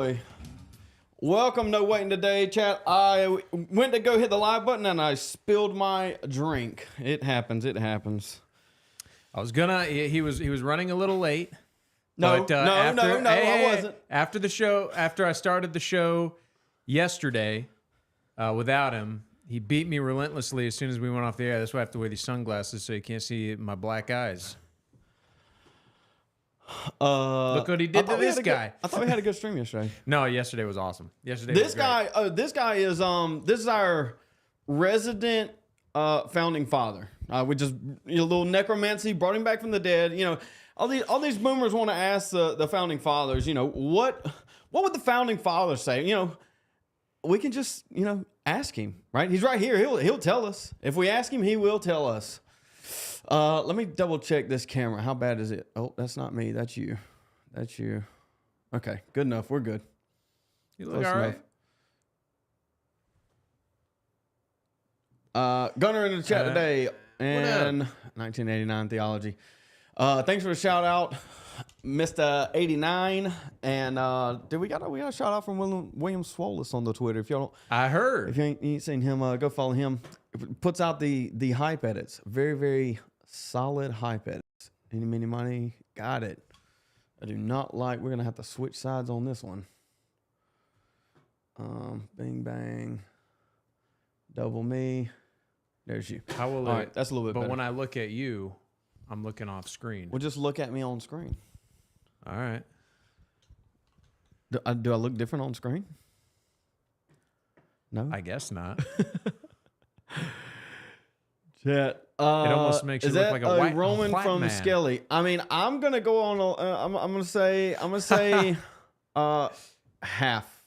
Hey. Welcome, No Waiting Today, chat. I went to go hit the live button and I spilled my drink. It happens. It happens. I was gonna. He was running a little late. No, but, I wasn't. After the show, after I started the show yesterday, without him, he beat me relentlessly as soon as we went off the air. That's why I have to wear these sunglasses so you can't see my black eyes. Look what he did to this guy. I thought we had a good stream yesterday. No, yesterday was awesome. Yesterday This was great. guy, this guy is this is our resident founding father. We just a little necromancy, brought him back from the dead. You know, all these boomers want to ask the founding fathers. You know, what would the founding fathers say? You know, we can just ask him. Right? He's right here. He'll tell us. If we ask him, he will tell us. Let me double check this camera. How bad is it? Oh, that's not me. That's you. That's you. Okay, good enough. We're good. You look all right. Gunner in the chat today and 1989 theology. Thanks for the shout out, Mr. 89. And we got a shout out from William Swolis on the Twitter. If you don't, I heard. If you ain't seen him, go follow him. Puts out the hype edits. Very, very solid hype edits. Any, mini, money. Got it. I do not like. We're gonna have to switch sides on this one. Bing bang. Double me. There's you. How will All it? right, that's a little bit but better. when I look at you, I'm looking off screen. Well, just look at me on screen. All right. Do I look different on screen? No? I guess not. Chat. It almost makes you look like a white Roman from man. Skelly. I mean, I'm gonna go on. I'm gonna say half.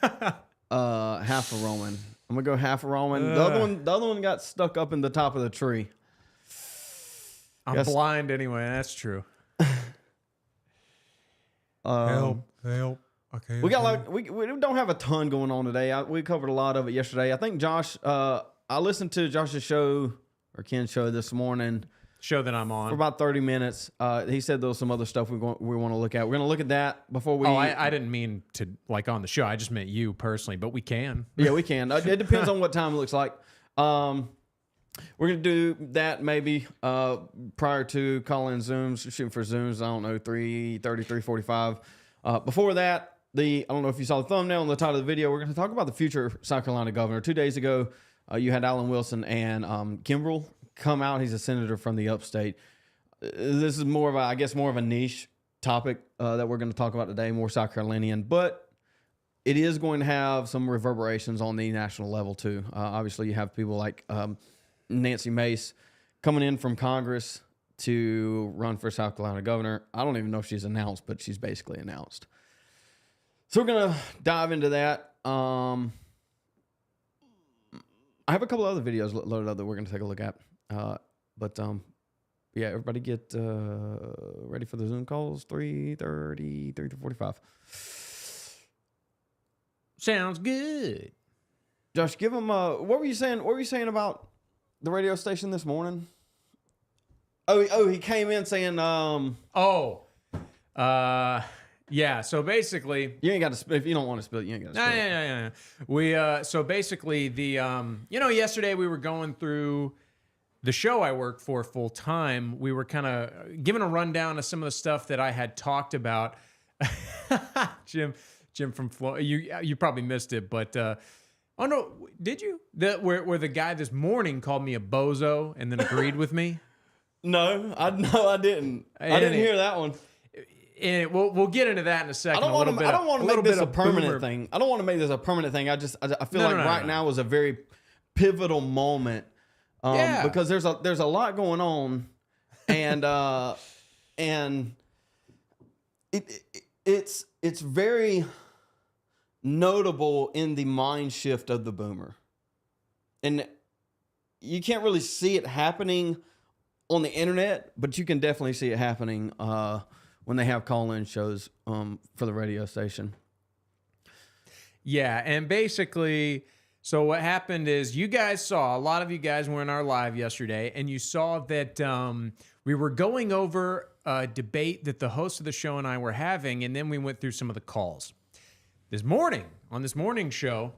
Half a Roman. I'm gonna go half a Roman. The other one got stuck up in the top of the tree. I'm blind anyway. That's true. Help! Okay. We got we don't have a ton going on today. We covered a lot of it yesterday. I think Josh. I listened to Josh's show or Ken's show this morning. Show that I'm on for about 30 minutes. He said there was some other stuff we want to look at. We're gonna look at that before we. Oh, I didn't mean to like on the show. I just meant you personally, but we can. Yeah, we can. It depends on what time it looks like. We're gonna do that maybe prior to calling Zooms, shooting for Zooms. I don't know, 3:30, 3:45. Before that, I don't know if you saw the thumbnail on the title of the video. We're gonna talk about the future South Carolina governor. 2 days ago, you had Alan Wilson and Kimbrell come out. He's a senator from the upstate. This is more of a niche topic that we're going to talk about today, more South Carolinian, but it is going to have some reverberations on the national level too. Obviously, you have people like Nancy Mace coming in from Congress to run for South Carolina governor. I don't even know if she's announced, but she's basically announced. So we're going to dive into that. I have a couple other videos loaded up that we're going to take a look at. Yeah, everybody get ready for the Zoom calls. 3:30, 3:45. Sounds good. Josh, give them. What were you saying? What were you saying about the radio station this morning? Oh, he came in saying. Yeah. So basically, you ain't got to. If you don't want to spill it, you ain't got to spill it. Yeah. We so basically yesterday we were going through the show I work for full time. We were kind of giving a rundown of some of the stuff that I had talked about. Jim from Florida, you probably missed it, but oh no, did you? Where the guy this morning called me a bozo and then agreed with me? No, I didn't. I didn't hear that one. And we'll get into that in a second. I don't want to make this a permanent thing. I don't want to make this a permanent thing. I feel right now is a very pivotal moment. Because there's a lot going on, and it's very notable in the mind shift of the boomer, and you can't really see it happening on the internet, but you can definitely see it happening when they have call-in shows for the radio station. Yeah, and basically, so what happened is a lot of you guys were in our live yesterday, and you saw that we were going over debate that the host of the show and I were having, and then we went through some of the calls. This morning, on this morning show,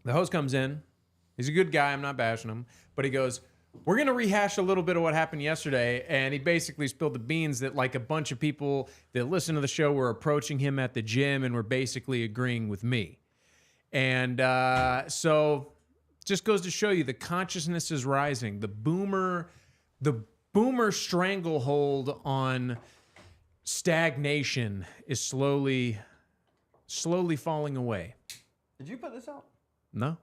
the host comes in. He's a good guy. I'm not bashing him. But he goes, we're going to rehash a little bit of what happened yesterday. And he basically spilled the beans that like a bunch of people that listen to the show were approaching him at the gym and were basically agreeing with me. And so just goes to show you the consciousness is rising. The boomer stranglehold on stagnation is slowly falling away. Did you put this out? No.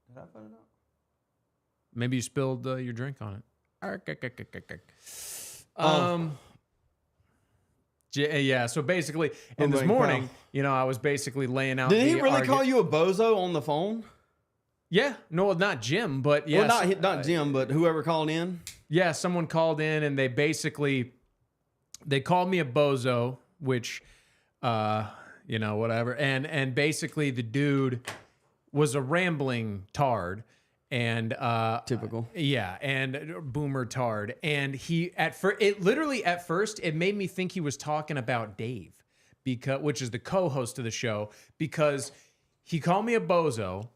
Did I put it out? Maybe you spilled your drink on it. Yeah, so basically, and this morning, I was basically laying out. Did he really call you a bozo on the phone? Yeah, no, not Jim, but yes. Well, not Jim, but whoever called in. Yeah, someone called in, and they called me a bozo, which, whatever, and basically the dude was a rambling tard. And typical, yeah, and boomer tard, and he at first it made me think he was talking about Dave, which is the co-host of the show, because he called me a bozo,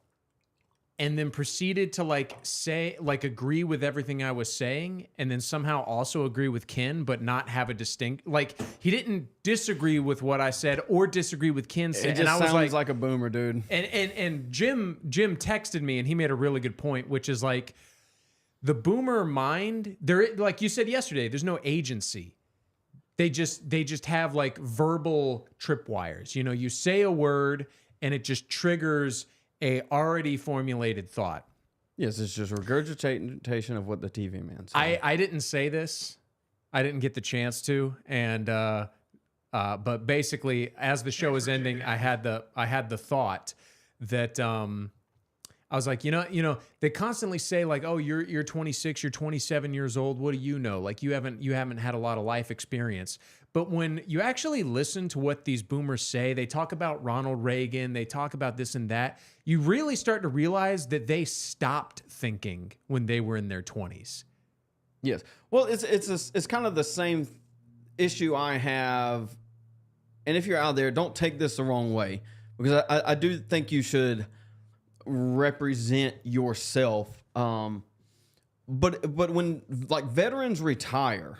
and then proceeded to agree with everything I was saying, and then somehow also agree with Ken, but not have a distinct, he didn't disagree with what I said or disagree with Ken said. It just sounds like a boomer, dude. And Jim texted me, and he made a really good point, which is like the boomer mind. There, like you said yesterday, there's no agency. They just have like verbal tripwires. You say a word, and it just triggers a already formulated thought. Yes, it's just regurgitation of what the TV man said. I didn't say this. I didn't get the chance to, and but basically, as the show was ending, I had the thought that I was like, they constantly say like, oh, you're 26, you're 27 years old. What do you know? Like you haven't had a lot of life experience. But when you actually listen to what these boomers say, they talk about Ronald Reagan, they talk about this and that. You really start to realize that they stopped thinking when they were in their 20s. Yes. Well, it's kind of the same issue I have. And if you're out there, don't take this the wrong way, because I do think you should represent yourself. But when like veterans retire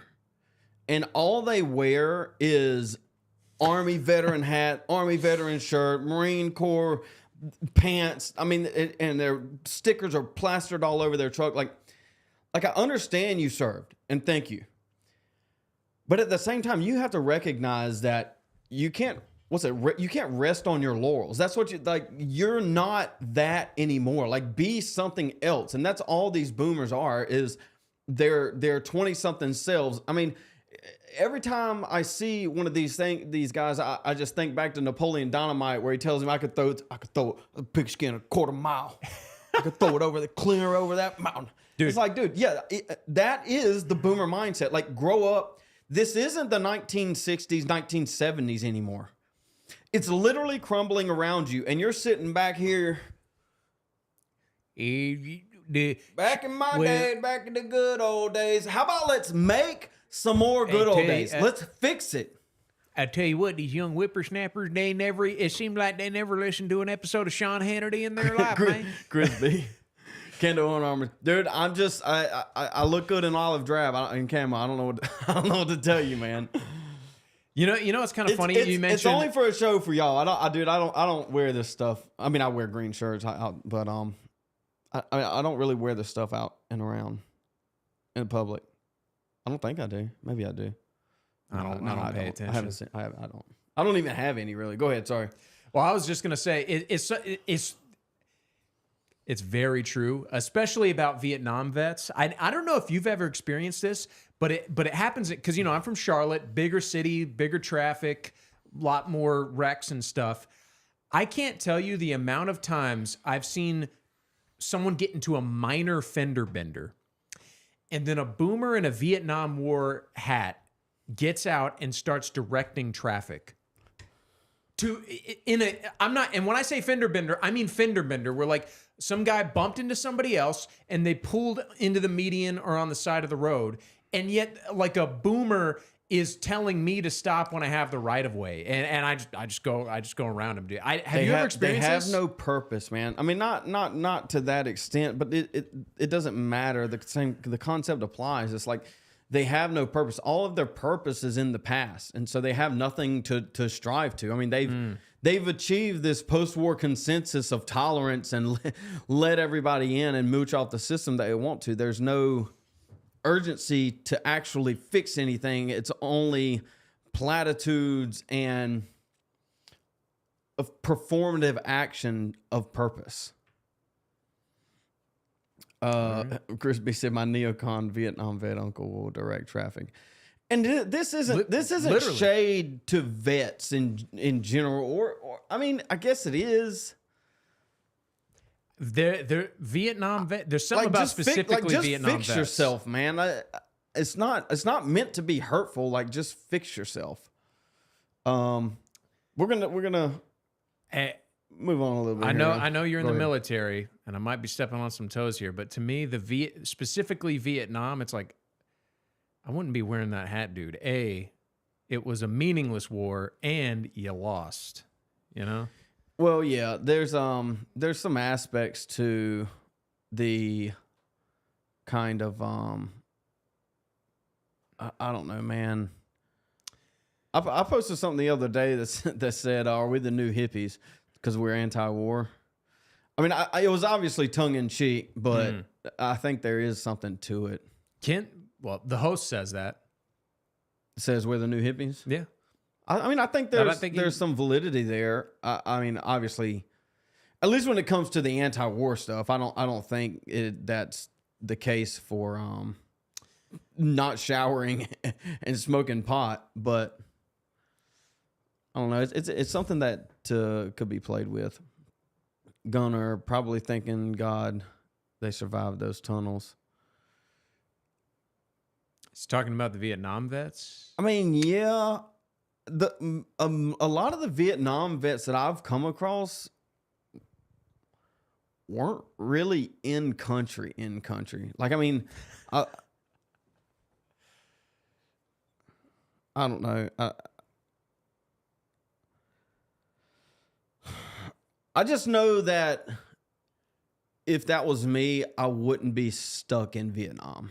and all they wear is Army veteran hat, Army veteran shirt, Marine Corps pants, and their stickers are plastered all over their truck. Like I understand you served and thank you. But at the same time, you have to recognize that you can't, you can't rest on your laurels. That's what you're not that anymore. Like be something else. And that's all these boomers are, is their 20-something selves. Every time I see one of these guys, I just think back to Napoleon Dynamite, where he tells him I could throw a pigskin a quarter mile. I could throw it clear over that mountain. Dude. It's like, dude, yeah, that is the boomer mindset. Like, grow up. This isn't the 1960s, 1970s anymore. It's literally crumbling around you, and you're sitting back here. Back in my day, back in the good old days. How about let's make some more good old days? Let's fix it. I tell you what, these young whippersnappers, it seemed like they never listened to an episode of Sean Hannity in their life, man. Grisby. Kendall on armor, dude. I look good in olive drab in camo. I don't know what to tell you, man. You know, it's kind of funny you mentioned. It's only for a show for y'all. I don't wear this stuff. I wear green shirts, but I don't really wear this stuff out and around in public. I don't think I do. Maybe I do. I don't pay attention. I haven't seen. I don't even have any really. Go ahead. Sorry. Well, I was just gonna say it's very true, especially about Vietnam vets. I don't know if you've ever experienced this, but it happens because I'm from Charlotte, bigger city, bigger traffic, a lot more wrecks and stuff. I can't tell you the amount of times I've seen someone get into a minor fender bender, and then a boomer in a Vietnam War hat gets out and starts directing traffic. And when I say fender bender, I mean fender bender, where like some guy bumped into somebody else and they pulled into the median or on the side of the road, and yet like a boomer is telling me to stop when I have the right of way, and I just go around them. Have you ever experienced They have this? no purpose, man. I mean, not to that extent, but it doesn't matter. The concept applies. It's like they have no purpose. All of their purpose is in the past, and so they have nothing to strive to. I mean, they've achieved this post-war consensus of tolerance and let everybody in and mooch off the system that they want to. There's no urgency to actually fix anything. It's only platitudes and a performative action of purpose. Crispy said, "My neocon Vietnam vet uncle will direct traffic," and this isn't literally shade to vets in general, or I mean, I guess it is. They're Vietnam vet. There's something about specifically Vietnam vets. Fix yourself, man. It's not meant to be hurtful. Like, just fix yourself. We're gonna move on a little bit. I know you're in the military, and I might be stepping on some toes here, but to me, specifically Vietnam, it's like I wouldn't be wearing that hat, dude. It was a meaningless war, and you lost. You know. Well, yeah, there's some aspects to the kind of I don't know, man. I posted something the other day that said, "Are we the new hippies because we're anti-war?" I mean, it was obviously tongue in cheek, but I think there is something to it. Well, the host says that. It says we're the new hippies. Yeah. I mean, I think there's some validity there. I mean, obviously, at least when it comes to the anti-war stuff, I don't think that's the case for not showering and smoking pot. But I don't know. It's something that could be played with. Gunner probably thinking, God, they survived those tunnels. He's talking about the Vietnam vets. I mean, yeah. A lot of the Vietnam vets that I've come across weren't really in country. Like, I mean, I don't know. I just know that if that was me, I wouldn't be stuck in Vietnam.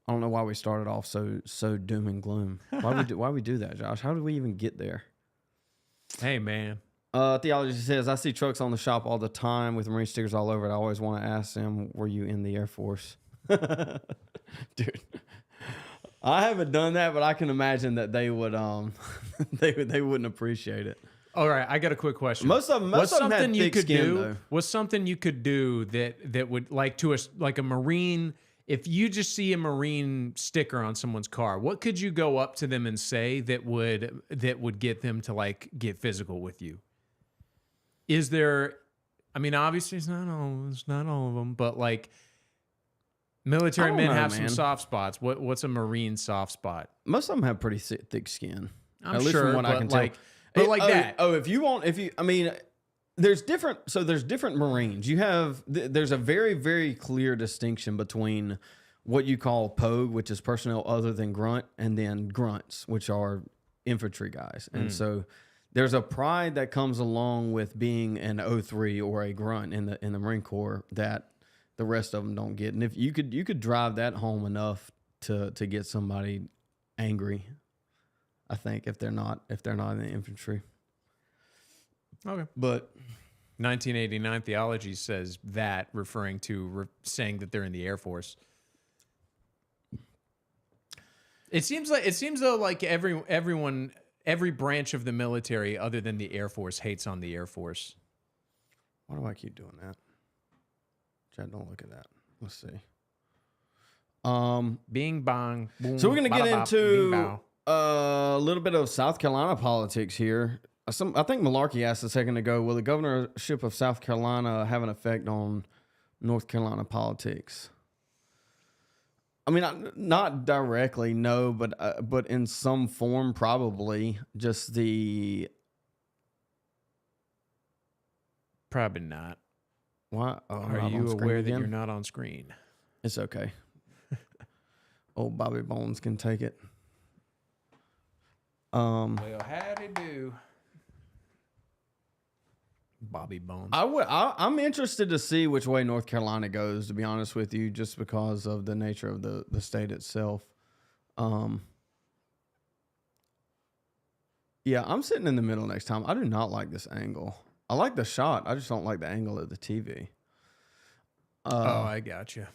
I don't know why we started off so doom and gloom. Why we do that, Josh? How did we even get there? Hey, man. Theology says, I see trucks on the shop all the time with Marine stickers all over it. I always want to ask them, were you in the Air Force? Dude, I haven't done that, but I can imagine that they would they wouldn't appreciate it. All right, I got a quick question. Most of them had thick skin, though. What's something you could do that would like a Marine? If you just see a Marine sticker on someone's car, what could you go up to them and say that would get them to like get physical with you? Is there? I mean, obviously it's not all of them, but like military men have some soft spots. What's a Marine soft spot? Most of them have pretty thick skin. At least from what I can tell. But like that. I mean, there's different Marines. There's a very, very clear distinction between what you call POG, which is personnel other than grunt, and then grunts, which are infantry guys. And so there's a pride that comes along with being an 03 or a grunt in the Marine Corps that the rest of them don't get. And if you could drive that home enough to get somebody angry, I think, if they're not in the infantry. Okay. But 1989 theology says that, referring to saying that they're in the Air Force. It seems though like every branch of the military other than the Air Force hates on the Air Force. Why do I keep doing that? Chad, don't look at that. Let's see. Bing bong. Boom, so we're gonna get into bing, a little bit of South Carolina politics here. I think Malarkey asked a second ago, will the governorship of South Carolina have an effect on North Carolina politics? I mean, not directly, no, but in some form, probably. Probably not. Why? Oh, I'm Are not you on screen aware that again? you're not on screen? It's okay. Old Bobby Bones can take it. Well, howdy do. Bobby Bones. I'm interested to see which way North Carolina goes, to be honest with you, just because of the nature of the state itself. Yeah, I'm sitting in the middle next time. I do not like this angle. I like the shot. I just don't like the angle of the TV. I got you.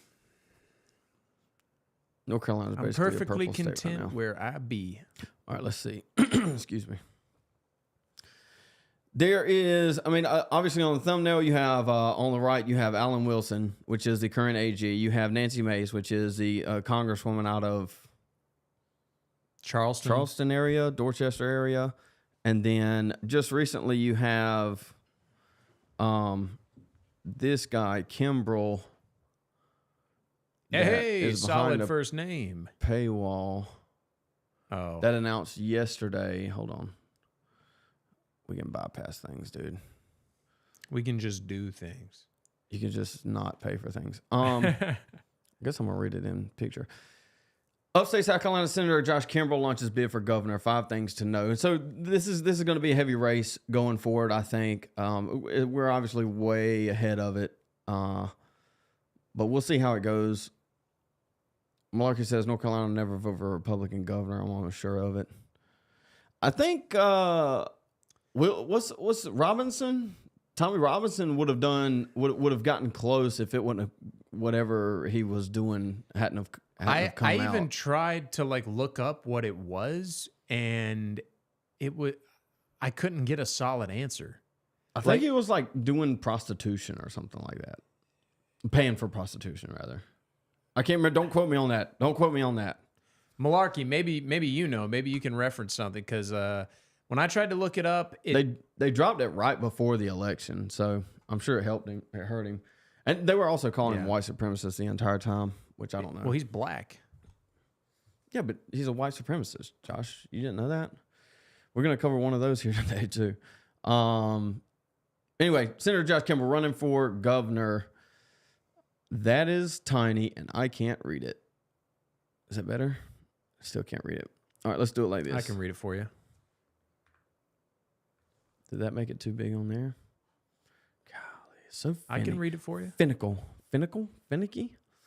North Carolina's I'm basically perfectly a purple state right content now. where I be. All right, let's see. Excuse me. There is, I mean, obviously on the thumbnail, you have on the right, you have Alan Wilson, which is the current AG. You have Nancy Mace, which is the congresswoman out of Charleston area, Dorchester area. And then just recently, you have this guy, Kimbrell. Hey, solid first name. Paywall. Oh. That announced yesterday. Hold on. We can bypass things, dude. We can just do things. You can just not pay for things. I guess I'm going to read it in picture. Upstate South Carolina Senator Josh Kimbrell launches bid for governor. 5 things to know. And so this is going to be a heavy race going forward, I think. We're obviously way ahead of it. But we'll see how it goes. Malarkey says North Carolina will never vote for a Republican governor. I'm almost sure of it. I think what's Robinson? Tommy Robinson would have gotten close if it wouldn't have, whatever he was doing hadn't have come out. I even tried to look up what it was, and I couldn't get a solid answer. I think he was doing prostitution or something like that. Paying for prostitution, rather. I can't remember. Don't quote me on that. Malarkey, maybe maybe you can reference something, because when I tried to look it up, they dropped it right before the election, so I'm sure it helped him. It hurt him, and they were also calling him white supremacist the entire time, which I don't know. Well, he's black. Yeah, but he's a white supremacist, Josh. You didn't know that? We're gonna cover one of those here today too. Anyway, Senator Josh Kimbrell running for governor. That is tiny, and I can't read it. Is that better? I still can't read it. All right, let's do it like this. I can read it for you. Did that make it too big on there? Golly, it's so I can read it for you. Finicky?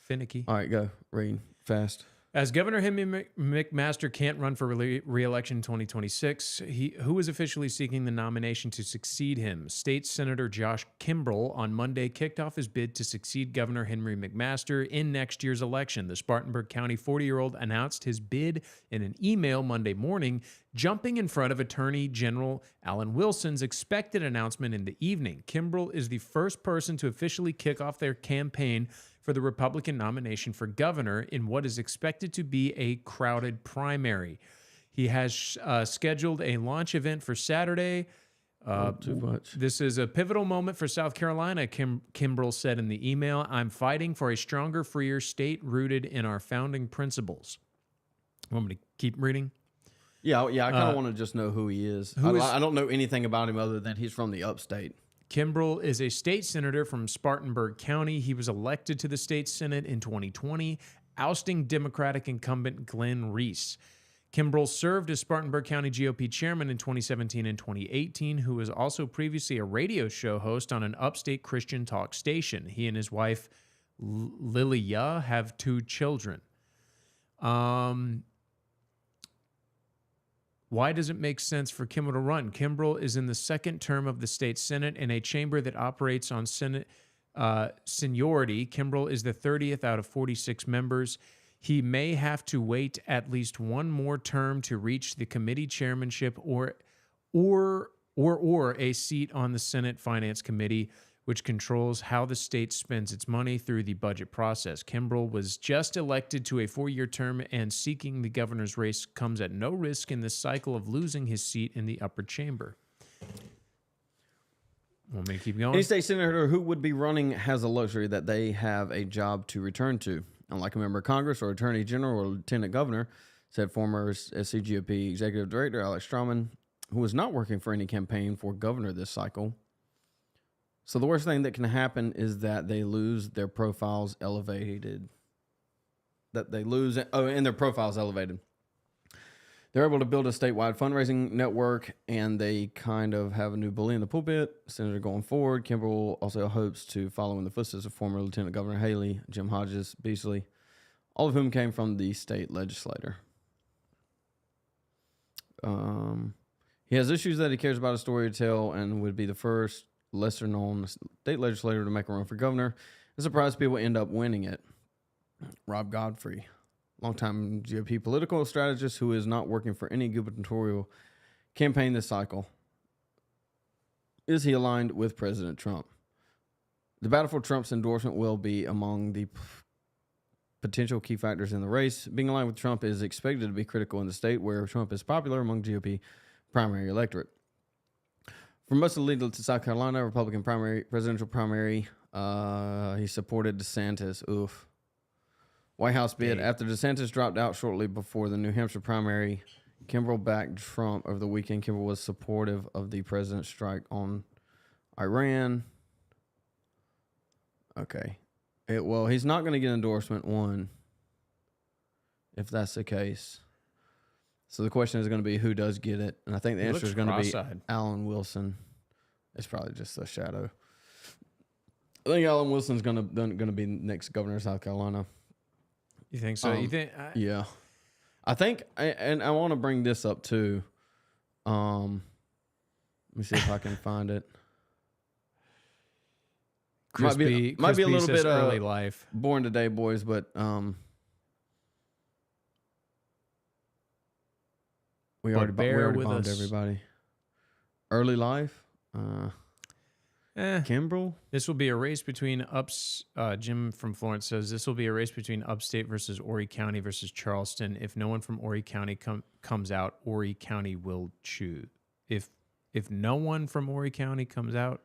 Finicky. All right, go. Read fast. As Governor Henry McMaster can't run for re-election in 2026, who is officially seeking the nomination to succeed him? State Senator Josh Kimbrell on Monday kicked off his bid to succeed Governor Henry McMaster in next year's election. The Spartanburg County 40-year-old announced his bid in an email Monday morning, jumping in front of Attorney General Alan Wilson's expected announcement in the evening. Kimbrell is the first person to officially kick off their campaign for the Republican nomination for governor in what is expected to be a crowded primary. He has scheduled a launch event for Saturday. Too much. This is a pivotal moment for South Carolina, Kimbrell said in the email. I'm fighting for a stronger, freer state rooted in our founding principles. Want me to keep reading? Yeah, I kind of want to just know who he is. I don't know anything about him other than he's from the upstate. Kimbrell is a state senator from Spartanburg County. He was elected to the state Senate in 2020, ousting Democratic incumbent Glenn Reese. Kimbrell served as Spartanburg County GOP chairman in 2017 and 2018, who was also previously a radio show host on an upstate Christian talk station. He and his wife, Lilia, have 2 children. Why does it make sense for Kimbrell to run? Kimbrell is in the 2nd term of the state Senate in a chamber that operates on Senate seniority. Kimbrell is the 30th out of 46 members. He may have to wait at least one more term to reach the committee chairmanship or a seat on the Senate Finance Committee, which controls how the state spends its money through the budget process. Kimbrell was just elected to a 4-year term, and seeking the governor's race comes at no risk in this cycle of losing his seat in the upper chamber. Want me to keep going? Any state senator who would be running has a luxury that they have a job to return to. Unlike a member of Congress or attorney general or lieutenant governor, said former SCGOP executive director Alex Strawman, who was not working for any campaign for governor this cycle. So the worst thing that can happen is that they lose their profiles elevated. That they lose, and their profiles elevated. They're able to build a statewide fundraising network, and they kind of have a new bully in the pulpit. Senator going forward, Kimbrell also hopes to follow in the footsteps of former Lieutenant Governor Haley, Jim Hodges, Beasley, all of whom came from the state legislature. He has issues that he cares about a story to tell and would be the first lesser-known state legislator to make a run for governor. I'm surprised people end up winning it. Rob Godfrey, longtime GOP political strategist who is not working for any gubernatorial campaign this cycle. Is he aligned with President Trump? The battle for Trump's endorsement will be among the potential key factors in the race. Being aligned with Trump is expected to be critical in the state where Trump is popular among GOP primary electorate. For most of the lead to South Carolina, Republican presidential primary, he supported DeSantis. Oof. White House bid. After DeSantis dropped out shortly before the New Hampshire primary, Kimbrell backed Trump over the weekend. Kimbrell was supportive of the president's strike on Iran. Okay. Well, he's not going to get endorsement, one, if that's the case. So the question is going to be who does get it. And I think the answer is going to be Alan Wilson. It's probably just a shadow. I think Alan Wilson's going to be next governor of South Carolina. You think so? You think? Yeah, I think, and I want to bring this up too. Let me see if I can find it. Might be a little bit early life. Born today, boys, but we already bombed everybody. Early life. Kimbrell? This will be a race between Jim from Florence says this will be a race between upstate versus Horry County versus Charleston. If no one from Horry County comes out, Horry County will choose. If no one from Horry County comes out,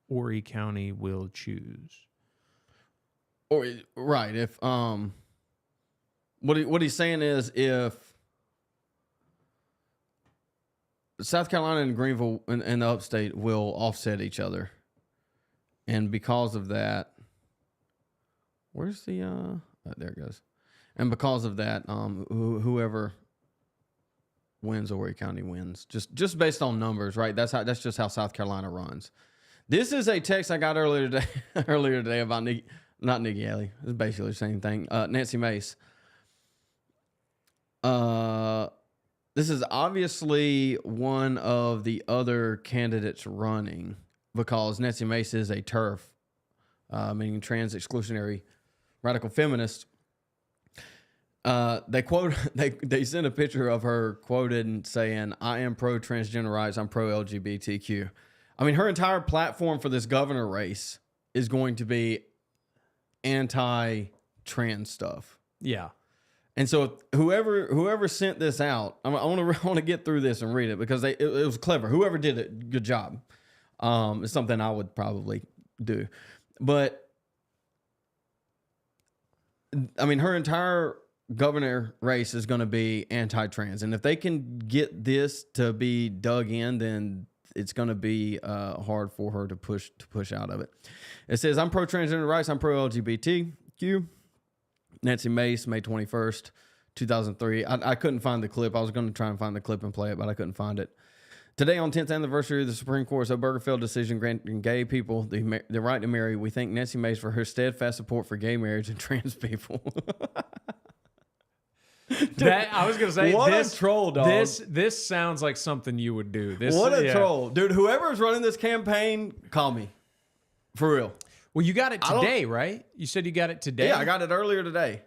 Horry County will choose. Or right, if what he's saying is if South Carolina and Greenville and the upstate will offset each other. And because of that, where's the, there it goes. And because of that, whoever wins Horry County wins. Just based on numbers, right? That's just how South Carolina runs. This is a text I got earlier today about not Nikki Haley. It's basically the same thing. Nancy Mace. This is obviously one of the other candidates running because Nancy Mace is a TERF, meaning trans exclusionary radical feminist. They sent a picture of her quoted and saying, "I am pro transgender rights. I'm pro LGBTQ." I mean, her entire platform for this governor race is going to be anti-trans stuff. Yeah. And so whoever sent this out, I want to get through this and read it because it was clever. Whoever did it, good job. It's something I would probably do. But, I mean, her entire governor race is going to be anti-trans. And if they can get this to be dug in, then it's going to be hard for her to push out of it. It says, "I'm pro-transgender rights. I'm pro-LGBTQ. Nancy Mace, May 21st, 2003. I couldn't find the clip. I was going to try and find the clip and play it, but I couldn't find it. Today, on 10th anniversary of the Supreme Court's Obergefell decision granting gay people the right to marry, we thank Nancy Mace for her steadfast support for gay marriage and trans people." I was going to say, what a troll, dog. This sounds like something you would do. What a troll. Dude, whoever's running this campaign, call me. For real. Well, you got it today, right? You said you got it today? Yeah, I got it earlier today.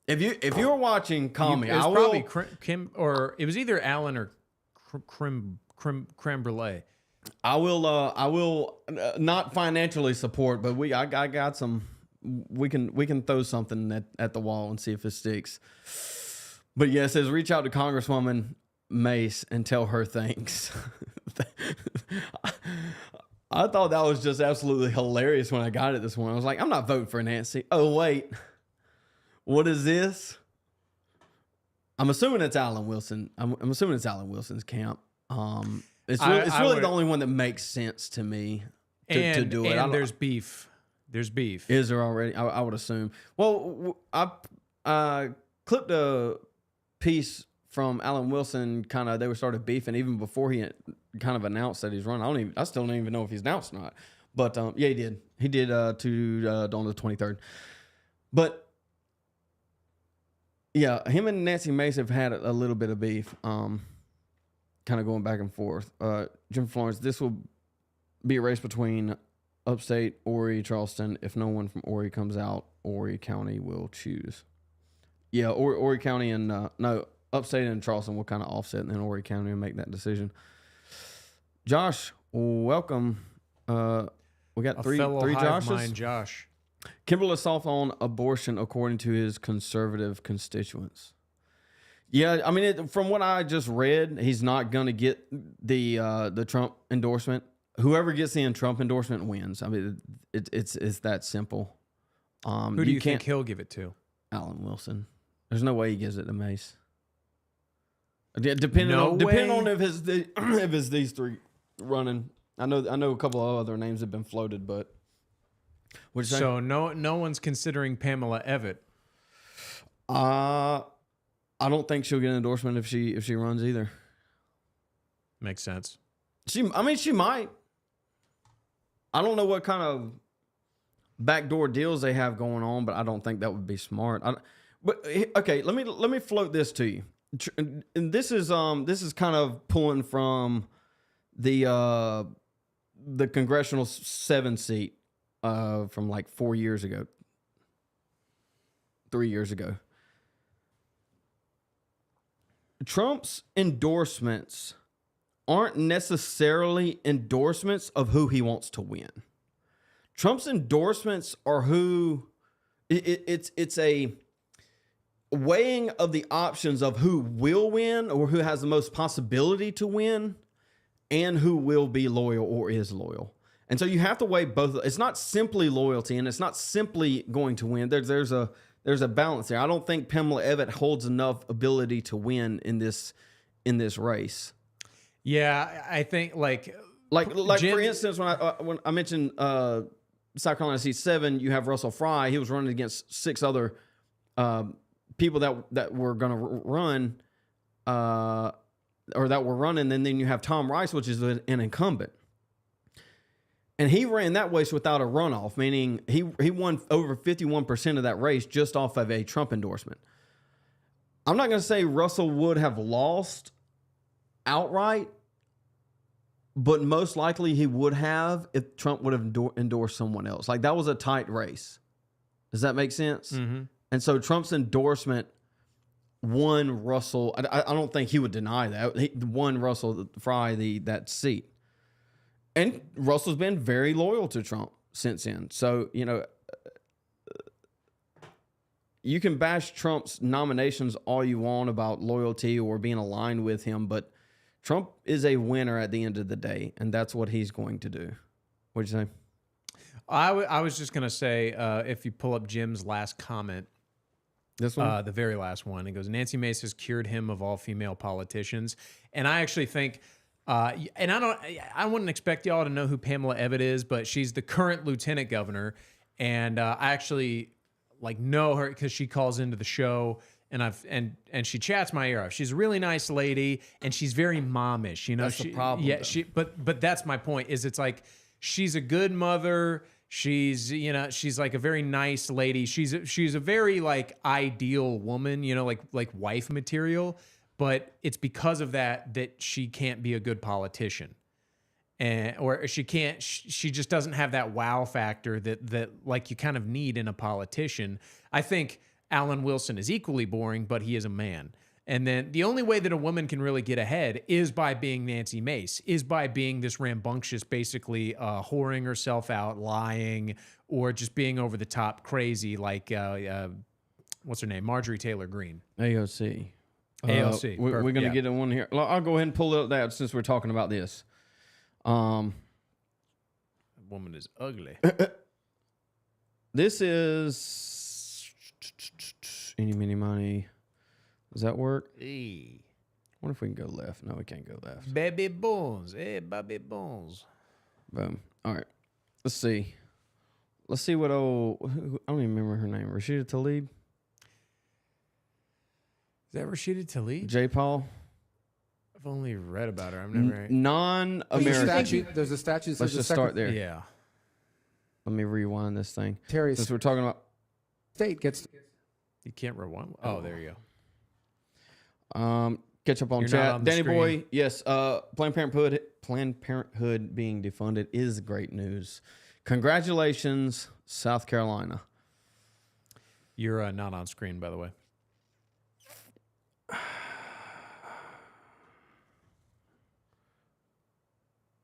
If you were watching, call me. It was probably Kim, or it was either Alan or creme brulee. I will not financially support, but I got some. We can throw something at the wall and see if it sticks. But yeah, it says reach out to Congresswoman Mace and tell her thanks. I thought that was just absolutely hilarious when I got it this morning. I was like, I'm not voting for Nancy. Oh, wait. What is this? I'm assuming it's Alan Wilson. I'm assuming it's Alan Wilson's camp. It's really the only one that makes sense to me. to do it. And there's beef. There's beef. Is there already? I would assume. Well, I clipped a piece from Alan Wilson. Kind of, they were started beefing even before he kind of announced that he's running. I still don't even know if he's announced or not. But yeah, he did. He did on the 23rd. But yeah, him and Nancy Mace have had a little bit of beef. Kind of going back and forth. Jim Florence, this will be a race between upstate, Horry, Charleston. If no one from Horry comes out, Horry County will choose. Yeah, Horry County and upstate and Charleston will kind of offset, and then Horry County will make that decision. Josh, welcome. We got three Joshes. Mine, Josh. Kimberly is soft on abortion according to his conservative constituents. Yeah, I mean, from what I just read, he's not going to get the Trump endorsement. Whoever gets the Trump endorsement wins. I mean, it's that simple. Who do you think he'll give it to? Alan Wilson. There's no way he gives it to Mace. Depending on if it's these three running. I know a couple of other names have been floated, but so no one's considering Pamela Evett. I don't think she'll get an endorsement if she runs either. Makes sense. She might. I don't know what kind of backdoor deals they have going on, but I don't think that would be smart. But okay, let me float this to you. And this is kind of pulling from the congressional 7 seat from like 3 years ago. Trump's endorsements aren't necessarily endorsements of who he wants to win. Trump's endorsements are who it's a weighing of the options of who will win or who has the most possibility to win and who will be loyal or is loyal. And so you have to weigh both. It's not simply loyalty and it's not simply going to win. There's a balance there. I don't think Pamela Evett holds enough ability to win in this race. Yeah, I think like Jim, for instance, when I mentioned South Carolina seat 7, you have Russell Fry. He was running against 6 other people that were going to run or that were running, and then you have Tom Rice, which is an incumbent. And he ran that race without a runoff, meaning he won over 51% of that race just off of a Trump endorsement. I'm not going to say Russell would have lost outright, but most likely he would have if Trump would have endorsed someone else. Like, that was a tight race. Does that make sense? Mm-hmm. And so Trump's endorsement won Russell. I don't think he would deny that. He won Russell Fry that seat. And Russell's been very loyal to Trump since then. So, you can bash Trump's nominations all you want about loyalty or being aligned with him, but Trump is a winner at the end of the day, and that's what he's going to do. What'd you say? I was just going to say, if you pull up Jim's last comment, this one? The very last one, it goes, Nancy Mace has cured him of all female politicians. And I actually think, and I wouldn't expect y'all to know who Pamela Evett is, but she's the current lieutenant governor. And I actually know her because she calls into the show. And she chats my ear off. She's a really nice lady, and she's very momish. That's the problem. Yeah, but that's my point. Is it's like she's a good mother. She's like a very nice lady. She's a very like ideal woman. Like wife material. But it's because of that she can't be a good politician, or she can't. She just doesn't have that wow factor that like you kind of need in a politician. I think Alan Wilson is equally boring, but he is a man. And then the only way that a woman can really get ahead is by being Nancy Mace, is by being this rambunctious, basically whoring herself out, lying, or just being over the top crazy like, what's her name? Marjorie Taylor Greene. AOC. AOC. We're going to get in one here. I'll go ahead and pull up that since we're talking about this. That woman is ugly. This is... Eeny, meeny, miny. Does that work? Hey. What if we can go left? No, we can't go left. Baby bones. Hey, baby bones. Boom. All right. Let's see. Let's see what I don't even remember her name. Rashida Tlaib? Is that Rashida Tlaib? J. Paul? I've only read about her. I've never. Non-American. There's a statute. That Let's says just start there. Yeah. Let me rewind this thing. Terry Since we're talking about... State gets. You can't rewind. Oh, there you go. Catch up on You're chat. not on the Danny screen. Boy, yes. Planned Parenthood being defunded is great news. Congratulations, South Carolina. You're not on screen, by the way.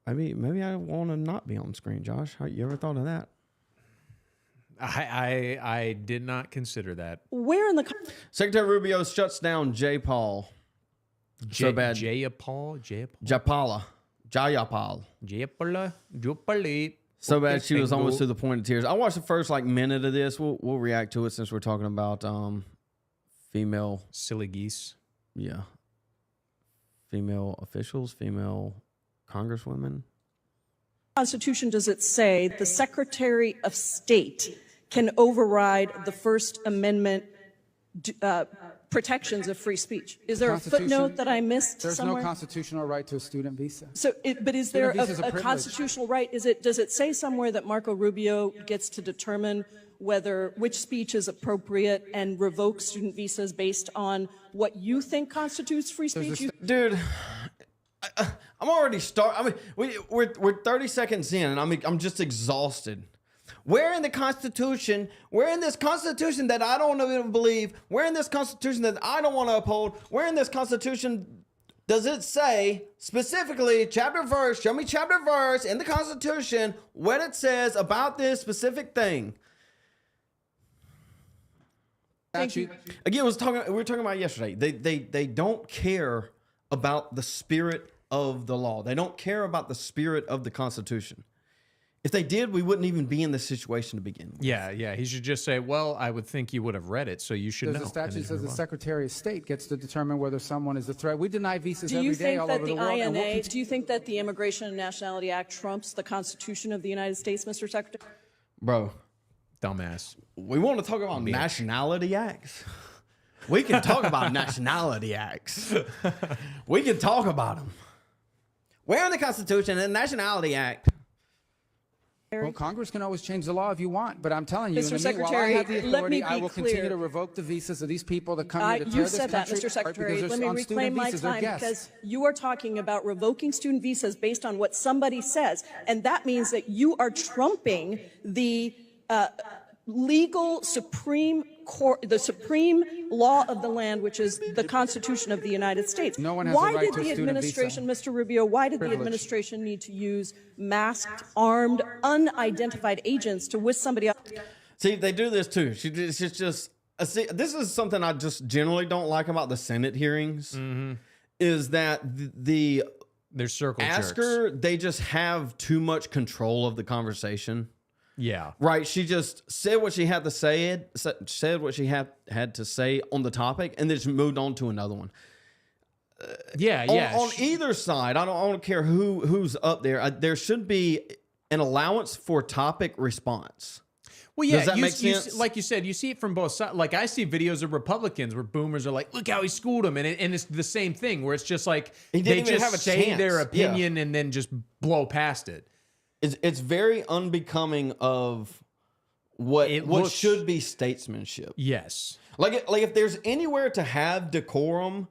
Maybe I want to not be on screen, Josh. You ever thought of that? I did not consider that. Where in the Secretary Rubio shuts down J. Paul. So bad. Jayapal. Jayapal. So bad she was almost to the point of tears. I watched the first minute of this. We'll react to it since we're talking about female. Silly geese. Yeah. Female officials, female congresswomen. Constitution does it say the Secretary of State can override the First Amendment protections of free speech? Is there a footnote that I missed There's somewhere? no constitutional right to a student visa. So, but is there Student visa is a a privilege. constitutional right? Does it say somewhere that Marco Rubio gets to determine which speech is appropriate and revoke student visas based on what you think constitutes free speech? Dude, I'm already we're 30 seconds in, and I'm just exhausted. Where in the Constitution, where in this Constitution that I don't even believe, where in this Constitution that I don't want to uphold, where in this Constitution does it say specifically, chapter verse, show me chapter verse in the Constitution, what it says about this specific thing? Statute. Again, we were talking about yesterday. They don't care about the spirit of the law. They don't care about the spirit of the Constitution. If they did, we wouldn't even be in this situation to begin with. Yeah. He should just say, well, I would think you would have read it, so you should know. There's a statute that says the Secretary of State gets to determine whether someone is a threat. We deny visas Do you every day think all that over the the world. and we'll INA, do you think that the Immigration and Nationality Act trumps the Constitution of the United States, Mr. Secretary? Bro, Dumbass. we want to talk about nationality acts. We can talk about nationality acts. We can talk about them. Where in the Constitution and the Nationality Act? Well, Congress can always change the law if you want, but I'm telling you, Mr. in the meanwhile, I Secretary, have the let me authority. I be will clear. continue to revoke the visas of these people that come here to tear You this said that, country Mr. Secretary. apart because Let me they're on reclaim student my visas. They're time guests. because you are talking about revoking student visas based on what somebody says, and that means that you are trumping the legal Supreme Court, the supreme law of the land, which is the Constitution of the United States. No one has why a right did to a the student administration, visa. Mr. Rubio, why did Privilege. the administration need to use masked, armed, unidentified agents to whisk somebody up? See, they do this too. She's just see, this is something I just generally don't like about the Senate hearings, is that the There's circle asker, jerks. they just have too much control of the conversation. Yeah. Right, she just said what she had to say, said what she had to say on the topic, and then just moved on to another one. Yeah. On either side, I don't care who's up there. There should be an allowance for topic response. Well, yeah, Does that make sense? Like you said, you see it from both sides. Like I see videos of Republicans where boomers are like, "Look how he schooled him," and it's the same thing where it's just like He they didn't even just have a say chance. their Yeah. opinion and then just blow past it. It's very unbecoming of what looks- should be statesmanship. Yes. Like if there's anywhere to have decorum,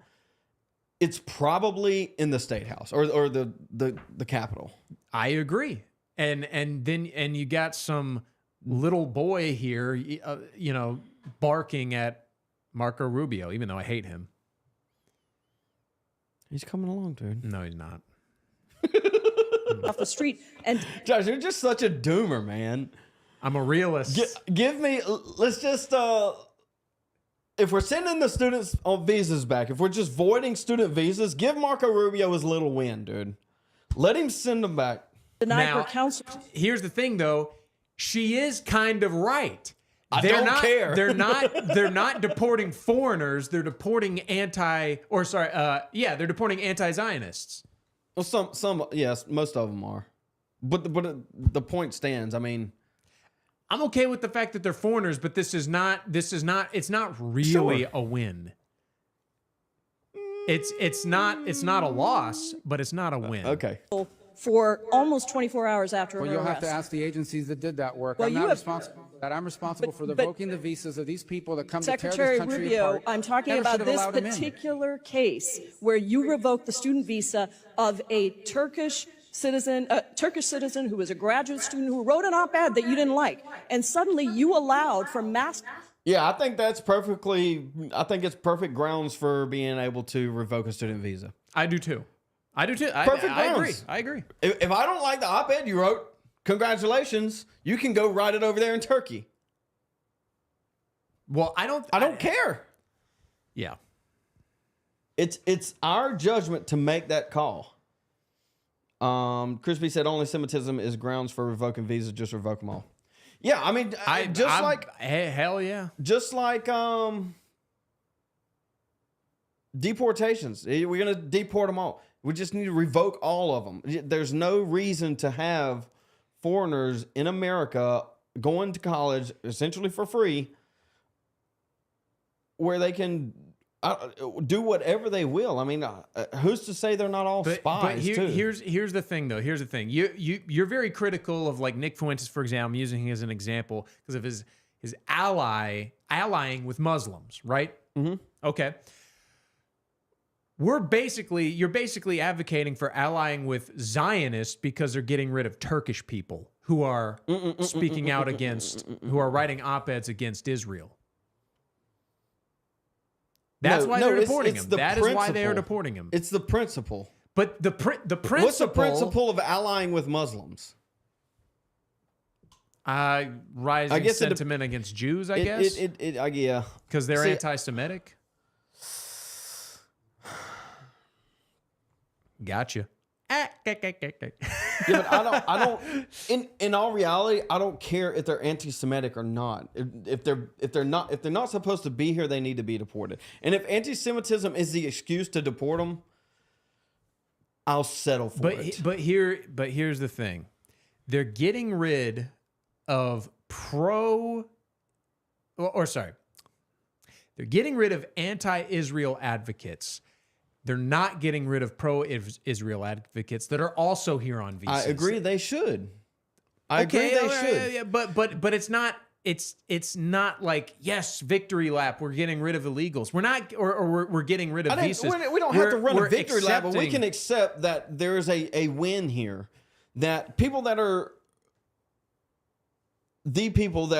it's probably in the state house or the Capitol. I agree. And then you got some little boy here, barking at Marco Rubio, even though I hate him. He's coming along, dude. No, he's not. Off the street, and Josh, you're just such a doomer, man. I'm a realist. Give me. Let's just. If we're sending the students on visas back, if we're just voiding student visas, give Marco Rubio his little win, dude. Let him send them back. denied Now- her counsel. Here's the thing, though. She is kind of right. I don't care. They're not deporting foreigners. They're deporting they're deporting anti-Zionists. Well, some, yes, most of them are. But the point stands. I mean, I'm okay with the fact that they're foreigners, but it's not really a win. It's not a loss, but it's not a win. okay. For almost 24 hours after Well, an you'll arrest. have to ask the agencies that did that work. Well, I'm you not have- responsible for that. I'm responsible for but- revoking the visas of these people that come to tear Secretary this country Rubio, apart. I'm talking Never about should have this allowed them in. particular case where you revoked the student visa of a Turkish citizen who was a graduate student who wrote an op-ed that you didn't like, and suddenly you allowed for mass. Yeah, I think it's perfect grounds for being able to revoke a student visa. I do too. Perfect I agree. grounds. I agree. If I don't like the op-ed you wrote, congratulations, you can go write it over there in Turkey. Well, I don't care. Yeah. It's our judgment to make that call. Crispy said only Semitism is grounds for revoking visas. Just revoke them all. Yeah, I mean, hell yeah. just like deportations. We're gonna deport them all. We just need to revoke all of them. There's no reason to have foreigners in America going to college essentially for free, where they can do whatever they will. I mean, who's to say they're not all spies? Too? Here's the thing, though. Here's the thing. You're very critical of like Nick Fuentes, for example. I'm using him as an example because of his allying with Muslims, right? Mm-hmm. Okay. You're basically advocating for allying with Zionists because they're getting rid of Turkish people who are speaking out against, who are writing op-eds against Israel. That's why they're deporting him. That is why they are deporting him. It's the principle. But the principle. What's the principle of allying with Muslims? Rising sentiment against Jews, I guess. Yeah. Because they're anti-Semitic. Gotcha. Yeah, but I don't. In all reality, I don't care if they're anti-Semitic or not. If they're not supposed to be here, they need to be deported. And if anti-Semitism is the excuse to deport them, I'll settle for it. But here's the thing: they're getting rid of they're getting rid of anti-Israel advocates. They're not getting rid of pro-Israel advocates that are also here on visas. I agree. They should. I agree. They should. Yeah, but it's not. It's not like, yes, victory lap. We're getting rid of illegals. We're not, or we're getting rid of visas. We don't have to run a victory lap, but we accepting- can accept that there is a win here. That people that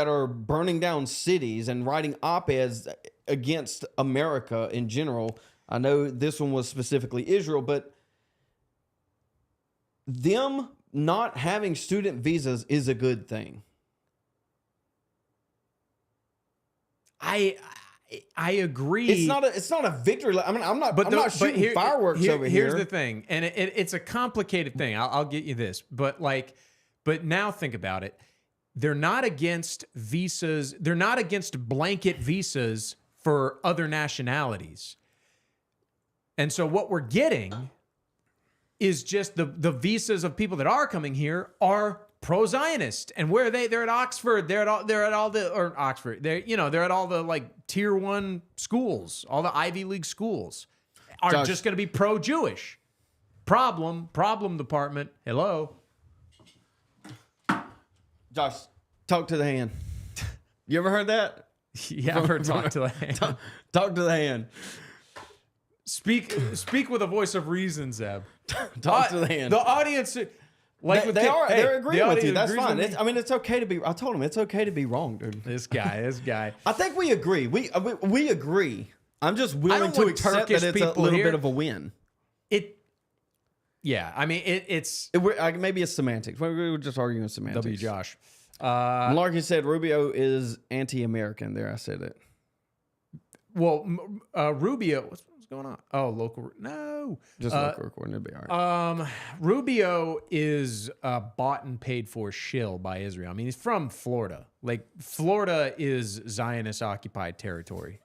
are burning down cities and writing op-eds against America in general. I know this one was specifically Israel, but them not having student visas is a good thing. I agree. It's not a victory. I mean, I'm not shooting fireworks over here. Here's the thing, and it's a complicated thing. I'll get you this, but now think about it. They're not against visas. They're not against blanket visas for other nationalities. And so what we're getting is just the visas of people that are coming here are pro-Zionist. And where are they? They're at Oxford. They're at all Oxford. They're at all the like tier 1 schools. All the Ivy League schools are just going to be pro-Jewish. Problem department. Hello. Josh, talk to the hand. You ever heard that? Yeah, I've heard talk to the hand. Talk to the hand. Speak with a voice of reason, Zeb. Talk to the hand. The audience, they're agreeing with you. That's fine. I It's okay to be. I told him it's okay to be wrong, dude. This guy. I think we agree. We agree. I'm just willing to accept that it's a little bit of a win. Yeah. I mean, it's maybe it's semantics. We were just arguing semantics. W. Josh. Larkin said Rubio is anti-American. There, I said it. Well, Rubio. What's going on? Oh, local. No, just local recording. It'll be all right. Rubio is bought and paid for shill by Israel. I mean, he's from Florida. Like, Florida is Zionist occupied territory.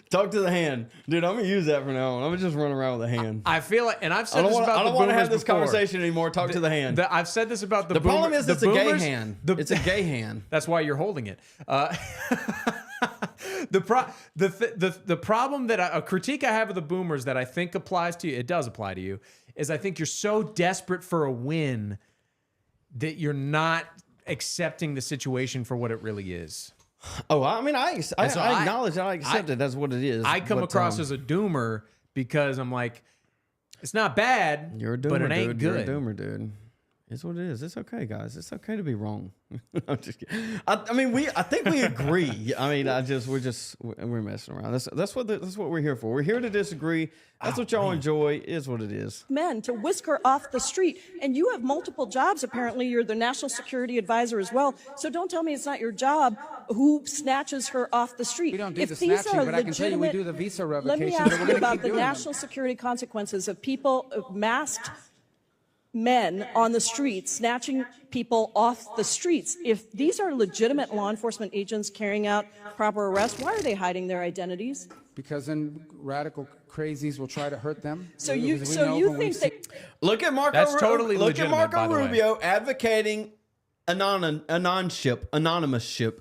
Talk to the hand, dude. I'm gonna use that from now on. I'm gonna just run around with a hand. I feel like, and I've I said don't this about want the to boomers have this before. conversation anymore. Talk to the hand. I've said this about The problem is it's a gay boomers, hand. It's a gay hand. That's why you're holding it. The problem that a critique I have of the boomers that I think applies to you, it does apply to you, is I think you're so desperate for a win that you're not accepting the situation for what it really is. Oh, I mean, I acknowledge that. I accept it. That's what it is. I come across as a doomer because I'm like, it's not bad, You're a doomer, but it ain't dude. good. You're a doomer, dude. It's what it is. It's okay, guys. It's okay to be wrong. I'm just kidding. I mean, I think we agree. I mean, we're messing around. That's what we're here for. We're here to disagree. That's what y'all enjoy. Is what it is. Men to whisk her off the street. And you have multiple jobs, apparently. You're the national security advisor as well. So don't tell me it's not your job who snatches her off the street. We don't do the snatching, but I can tell you we do the visa Let me revocation. ask you about the national security consequences of people, masked men on the streets, snatching people off the streets. If these are legitimate law enforcement agents carrying out proper arrests, why are they hiding their identities? Because then radical crazies will try to hurt them. So you think that Look at Marco. That's totally look at legitimate, by Marco the way. Rubio advocating anonymous ship.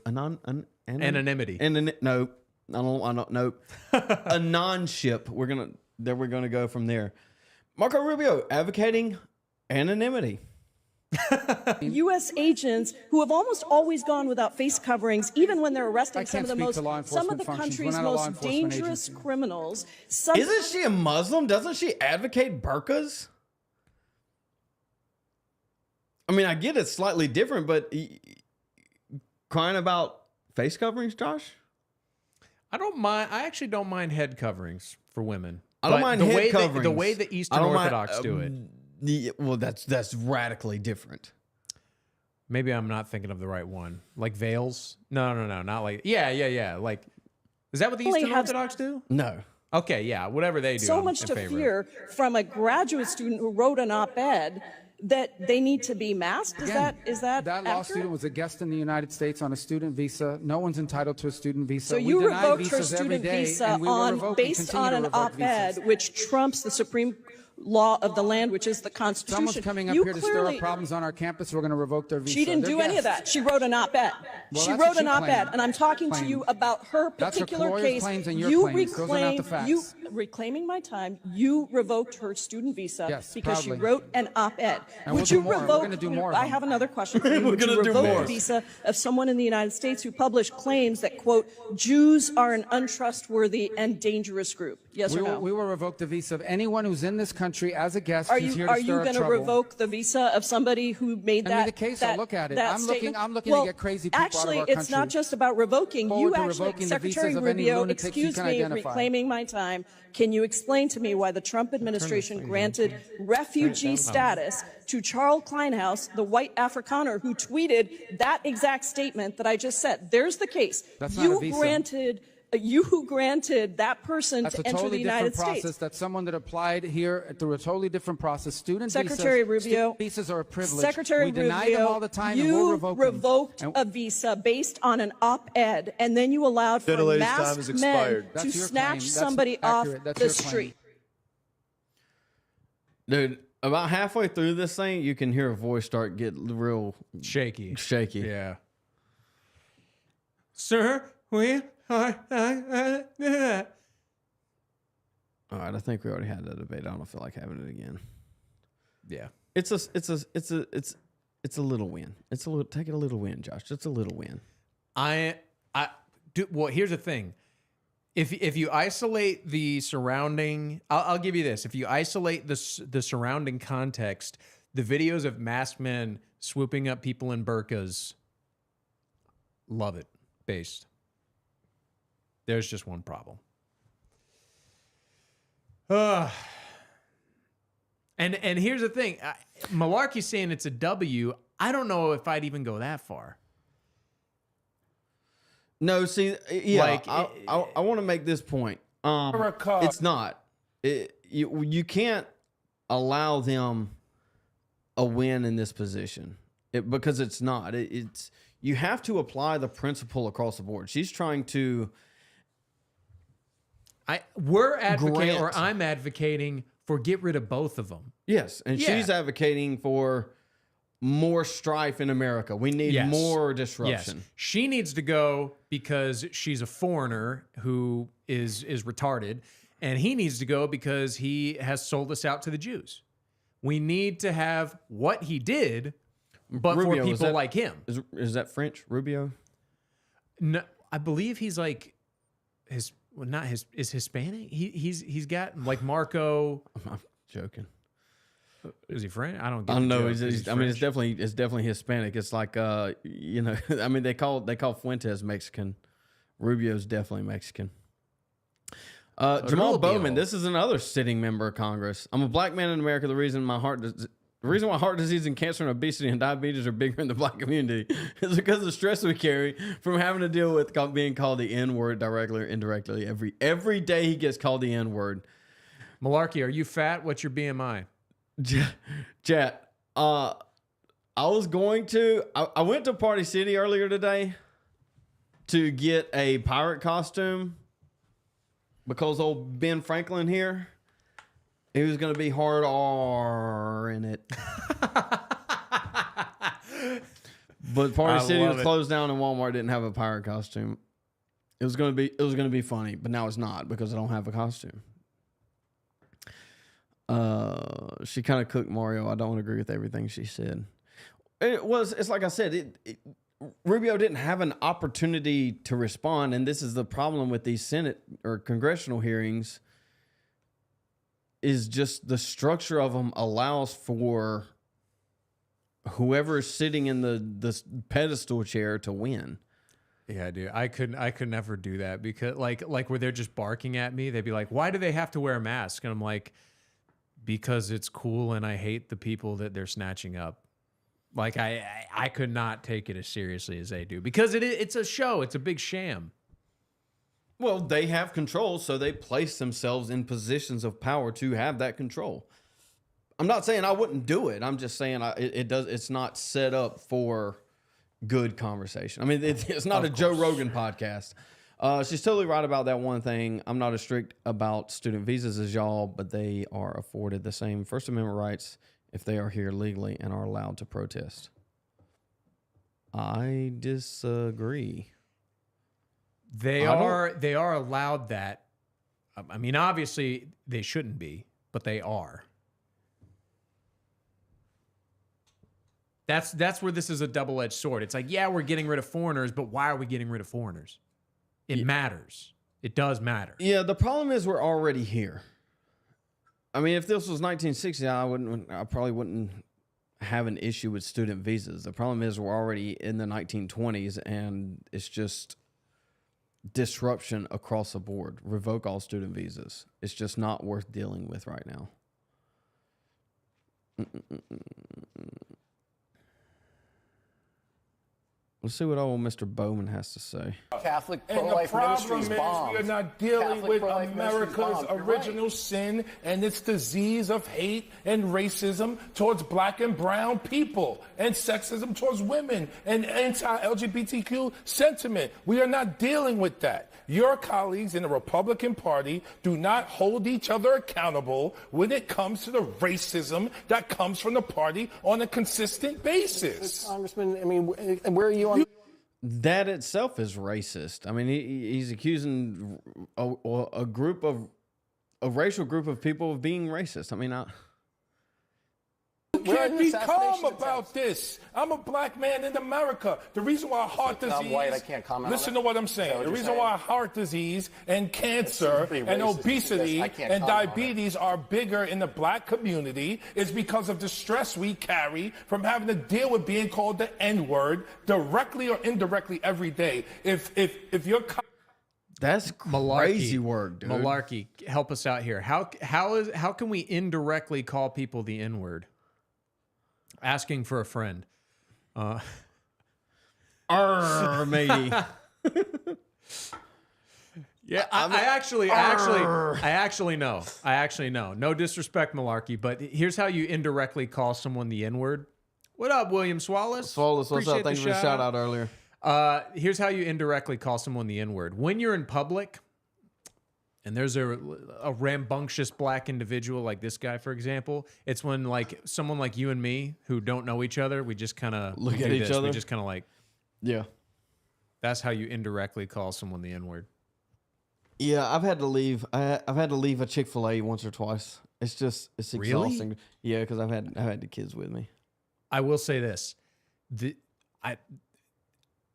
Anonymity. No, I don't. Nope. A non-ship. We're gonna go from there. Marco Rubio advocating anonymity. U.S. agents who have almost always gone without face coverings, even when they're arresting some of the country's most dangerous criminals. Isn't she a Muslim? Doesn't she advocate burqas? I mean, I get it's slightly different, but crying about face coverings, Josh? I don't mind. I actually don't mind head coverings for women. I don't mind head coverings. The way the Eastern Orthodox do it. Well, that's radically different. Maybe I'm not thinking of the right one. Like veils? No, not like. Yeah. Like, is that what the Eastern Orthodox do? No. Okay, yeah, whatever they do. So much to fear from a graduate student who wrote an op-ed that they need to be masked. Is that that law accurate? student was a guest in the United States on a student visa. No one's entitled to a student visa. So you revoked her student visa based on an op-ed which trumps the Supreme law of the land, which is the Constitution. Someone's coming up here to stir up problems on our campus. We're going to revoke their visa. She didn't do any of that. She wrote an op-ed. Well, she that's wrote what an you op-ed, claim. and I'm talking to you about her particular case. Claims and your claims. Those are not the facts. You reclaiming my time. You revoked her student visa because proudly. she wrote an op-ed. And Would we'll do you more. We're revoke? gonna do more of I them. have another question for you. Would you revoke the visa of someone in the United States who published claims that quote Jews are an untrustworthy and dangerous group? Yes or no? We will revoke the visa of anyone who's in this country as a guest Are who's you here to are stir you up going to trouble. revoke the visa of somebody who made Send me that? the case, that I'll look at it. that I'm statement? looking to get crazy people out of our actually, country. it's not just about revoking. Forward You to actually, revoking the visas Secretary of any Rubio, lunatics you excuse can me, identify. reclaiming my time. Can you explain to me why the Trump administration granted refugee status to Charles Kleinhaus, the white Afrikaner who tweeted that exact statement that I just said? There's the case. That's not a visa. You who granted that person That's to a enter the totally United different process. States. That's someone that applied here through a totally different process. Secretary Rubio, visas are a privilege. Secretary we deny Rubio, them all the time, and you we'll revoke revoked them. a visa based on an op-ed, and then you allowed for masked men to snatch somebody off the street. Dude, about halfway through this thing, you can hear a voice start getting real shaky. Yeah. Sir, we are. All right, I think we already had that debate. I don't feel like having it again. Yeah. It's a little win. Take it a little win, Josh. It's a little win. Well, here's the thing. If you isolate the surrounding, I'll give you this. If you isolate the surrounding context, the videos of masked men swooping up people in burqas, love it. Based. There's just one problem. And here's the thing. Malarkey's saying it's a W. I don't know if I'd even go that far. No, see, yeah, like, I want to make this point. It's not. You can't allow them a win in this position because it's not. It's you have to apply the principle across the board. She's trying to I'm advocating for get rid of both of them. Yes, and she's advocating for more strife in America. We need more disruption. Yes. She needs to go because she's a foreigner who is retarded, and he needs to go because he has sold us out to the Jews. We need to have what he did, but Rubio, for people like him. Is that French, Rubio? No, I believe he's like is Hispanic. He's got like Marco. I'm joking. Is he French? I don't get. I don't know. He's I mean, it's definitely Hispanic. It's like you know, I mean, they call Fuentes Mexican. Rubio's definitely Mexican. Jamal Bowman. This is another sitting member of Congress. I'm a black man in America. The reason why heart disease and cancer and obesity and diabetes are bigger in the black community is because of the stress we carry from having to deal with being called the N-word directly or indirectly. Every day he gets called the N-word. Malarkey, are you fat? What's your BMI? Chat. I went to Party City earlier today to get a pirate costume because old Ben Franklin here, he was going to be hard R in it. But Party City was closed down and Walmart didn't have a pirate costume. It was going to be funny, but now it's not because I don't have a costume. She kind of cooked Mario. I don't agree with everything she said. It's like I said, Rubio didn't have an opportunity to respond, and this is the problem with these Senate or congressional hearings, is just the structure of them allows for whoever is sitting in the pedestal chair to win. Yeah, dude, I could never do that because like where they're just barking at me, they'd be like, "Why do they have to wear a mask?" And I'm like, because it's cool and I hate the people that they're snatching up. Like I could not take it as seriously as they do because it's a show. It's a big sham. Well, they have control, so they place themselves in positions of power to have that control. I'm not saying I wouldn't do it. I'm just saying it's not set up for good conversation. I mean, it's not a Joe Rogan podcast. She's totally right about that one thing. I'm not as strict about student visas as y'all, but they are afforded the same First Amendment rights if they are here legally and are allowed to protest. I disagree. They are allowed that. I mean, obviously they shouldn't be, but they are. That's where this is a double-edged sword. It's like, yeah, we're getting rid of foreigners, but why are we getting rid of foreigners? It matters. It does matter. Yeah, the problem is we're already here. I mean, if this was 1960, I probably wouldn't have an issue with student visas. The problem is we're already in the 1920s, and it's just disruption across the board. Revoke all student visas. It's just not worth dealing with right now. Let's see what old Mr. Bowman has to say. Catholic pro-life ministries bombed. We are not dealing with America's original sin and its disease of hate and racism towards black and brown people and sexism towards women and anti-LGBTQ sentiment. We are not dealing with that. Your colleagues in the Republican Party do not hold each other accountable when it comes to the racism that comes from the party on a consistent basis. Congressman, I mean, where are you on? That itself is racist. I mean, he's accusing a racial group of people of being racist. I mean, you can't be calm about this. I'm a black man in America. The reason why heart disease... I'm white, I can't comment Listen to what I'm saying. The reason why heart disease and cancer and obesity and diabetes are bigger in the black community is because of the stress we carry from having to deal with being called the N-word directly or indirectly every day. If you're... That's crazy work, dude. Malarkey, help us out here. How can we indirectly call people the N-word? Asking for a friend. Matey. Yeah, I actually know. No disrespect, Malarkey, but here's how you indirectly call someone the N-word. What up, William Swallows? Swallows, what's up? Thank you for the shout out earlier. Here's how you indirectly call someone the N-word. When you're in public and there's a rambunctious black individual like this guy, for example, it's when like someone like you and me who don't know each other, we just kind of Look at each other. We just kind of like, Yeah. that's how you indirectly call someone the N-word. Yeah, I've had to leave. I've had to leave a Chick-fil-A once or twice. It's exhausting. Yeah, because I've had the kids with me. I will say this: I've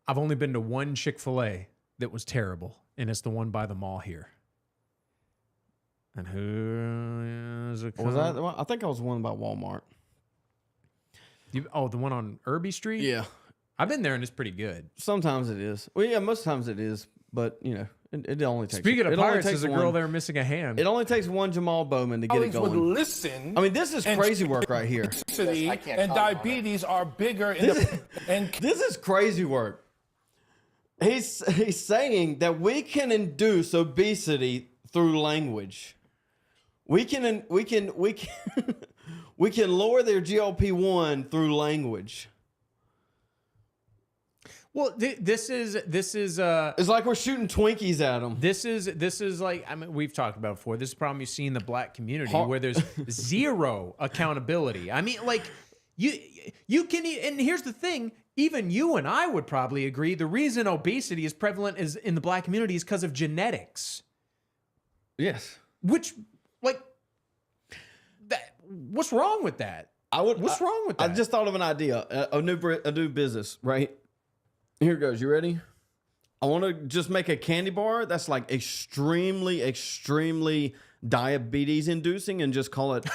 only been to one Chick-fil-A that was terrible, and it's the one by the mall here. And who is it? Was that the one? I think I was one by Walmart. The one on Irby Street? Yeah. I've been there, and it's pretty good. Sometimes it is. Well, yeah, most times it is. But, you know, it only takes... Speaking of pirates, there's a girl one, there missing a hand. It only takes one Jamal Bowman to get it going. Would listen. I mean, this is crazy work right here. Obesity and diabetes are bigger in This is crazy work. He's saying that we can induce obesity through language. We can we can lower their GLP-1 through language. Well, this is it's like we're shooting Twinkies at them. This is like, I mean, we've talked about before. This is a problem you see in the black community where there's zero accountability. I mean, like you can, and here's the thing, even you and I would probably agree the reason obesity is prevalent is in the black community is because of genetics. Yes. Which, like, what's wrong with that? What's wrong with that? I just thought of an idea, a new business, right? Here it goes. You ready? I want to just make a candy bar that's like extremely, extremely diabetes inducing and just call it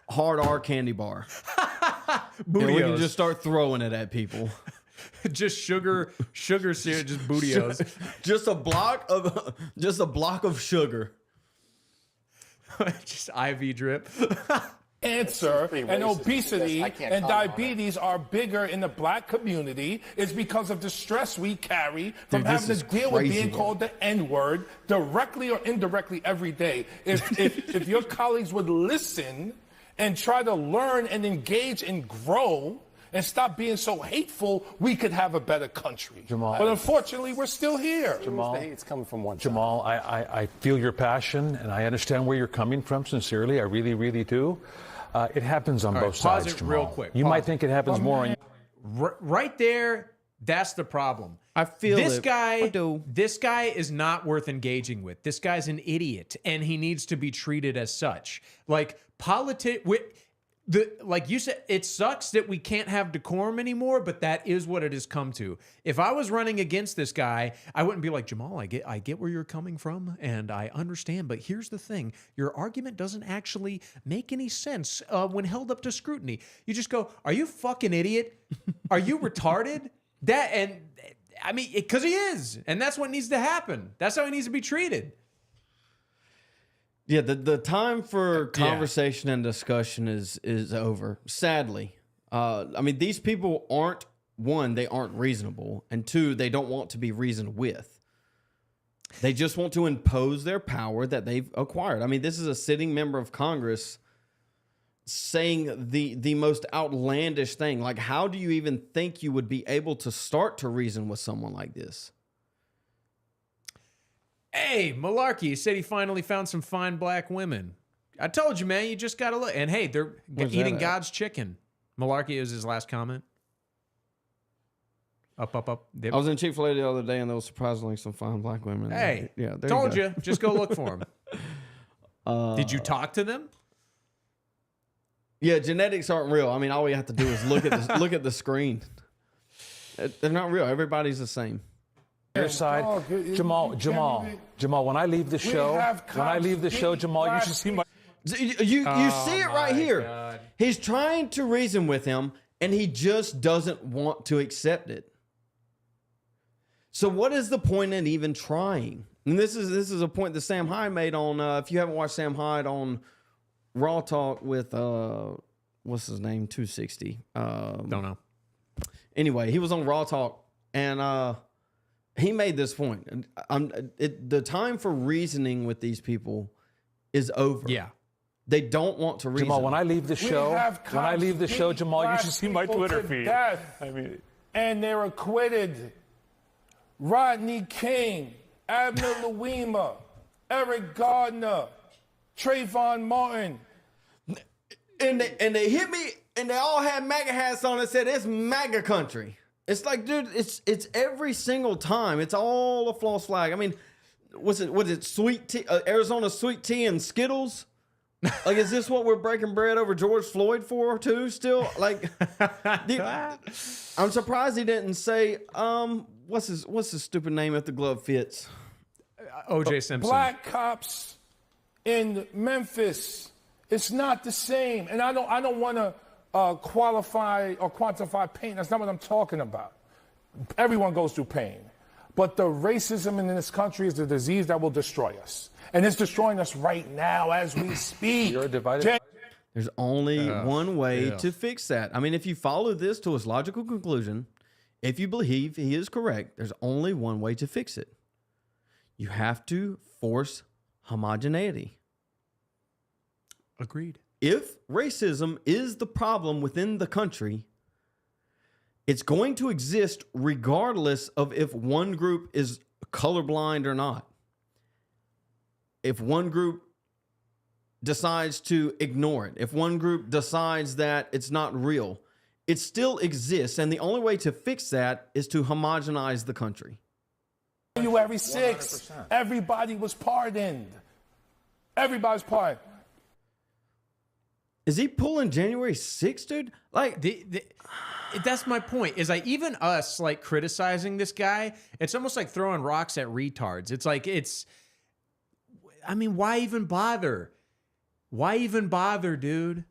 Hard R Candy Bar. And we can just start throwing it at people. Just sugar syrup, just bootios. just a block of sugar. Just IV drip. Cancer and obesity and diabetes are bigger in the black community is because of the stress we carry from having to deal with being called the N-word directly or indirectly every day. If your colleagues would listen and try to learn and engage and grow and stop being so hateful, we could have a better country. Jamal, but unfortunately, we're still here. Jamal, the hate's coming from one side. Jamal, I feel your passion, and I understand where you're coming from, sincerely. I really, really do. It happens on both sides, Jamal. Real quick. You might think it happens more on... Right there, that's the problem. I feel this it. guy. I do. This guy is not worth engaging with. This guy's an idiot, and he needs to be treated as such. Like like you said, it sucks that we can't have decorum anymore, but that is what it has come to. If I was running against this guy, I wouldn't be like, Jamal, I get where you're coming from, and I understand, but here's the thing. Your argument doesn't actually make any sense when held up to scrutiny. You just go, are you fucking idiot? Are you retarded? I mean, because he is, and that's what needs to happen. That's how he needs to be treated. Yeah, the time for conversation and discussion is over, sadly. I mean, these people aren't, one, they aren't reasonable, and two, they don't want to be reasoned with. They just want to impose their power that they've acquired. I mean, this is a sitting member of Congress saying the most outlandish thing. Like, how do you even think you would be able to start to reason with someone like this? Hey, Malarkey said he finally found some fine black women. I told you, man, you just got to look. And hey, they're eating God's chicken. Malarkey is his last comment. Up. Dip. I was in Chick-fil-A the other day, and there was surprisingly some fine black women. Hey, yeah, told you. Just go look for them. Did you talk to them? Yeah, genetics aren't real. I mean, all we have to do is look at the screen. They're not real. Everybody's the same. Your side, Jamal. When I leave the show, Jamal, you should see my. You see it right here. God. He's trying to reason with him, and he just doesn't want to accept it. So what is the point in even trying? And this is a point that Sam Hyde made on. If you haven't watched Sam Hyde on Raw Talk with what's his name, 260. Don't know. Anyway, he was on Raw Talk, and he made this point. The time for reasoning with these people is over. Yeah. They don't want to reason. Jamal, when I leave the show, Jamal, you should see my Twitter feed. Death, I mean, and they're acquitted. Rodney King, Abner Louima, Eric Gardner, Trayvon Martin. And they hit me, and they all had MAGA hats on and said, it's MAGA country. It's like, dude, it's every single time. It's all a false flag. I mean, was it sweet tea, Arizona sweet tea and Skittles? Like, is this what we're breaking bread over George Floyd for too? Still, like, I'm surprised he didn't say, what's his stupid name if the glove fits? O.J. Simpson. Black cops in Memphis. It's not the same, and I don't want to qualify or quantify pain. That's not what I'm talking about. Everyone goes through pain. But the racism in this country is the disease that will destroy us. And it's destroying us right now as we speak. You're divided. There's only one way to fix that. I mean, if you follow this to its logical conclusion, if you believe he is correct, there's only one way to fix it. You have to force homogeneity. Agreed. If racism is the problem within the country, it's going to exist regardless of if one group is colorblind or not. If one group decides to ignore it, if one group decides that it's not real, it still exists. And the only way to fix that is to homogenize the country. January 6th, everybody was pardoned. Everybody's pardoned. Is he pulling January 6th, dude? Like, that's my point. Is like even us like criticizing this guy, it's almost like throwing rocks at retards. It's like I mean, why even bother? Why even bother, dude?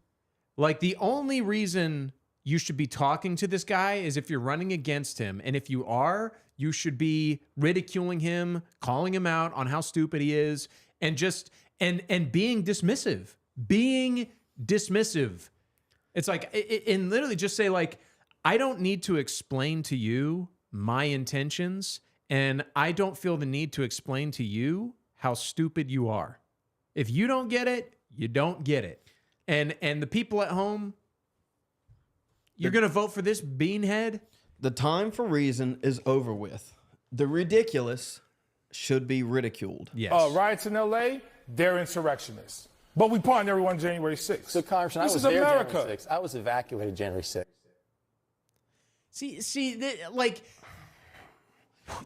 Like the only reason you should be talking to this guy is if you're running against him, and if you are, you should be ridiculing him, calling him out on how stupid he is, and just and being dismissive. Being dismissive. It's like, and literally just say like, I don't need to explain to you my intentions, and I don't feel the need to explain to you how stupid you are. If you don't get it, you don't get it. And the people at home, you're going to vote for this beanhead? The time for reason is over with. The ridiculous should be ridiculed. Yes. Riots in L.A., they're insurrectionists. But we pardoned everyone January 6th. So, Congressman, this I was is there America. January 6th. I was evacuated January 6th. Like,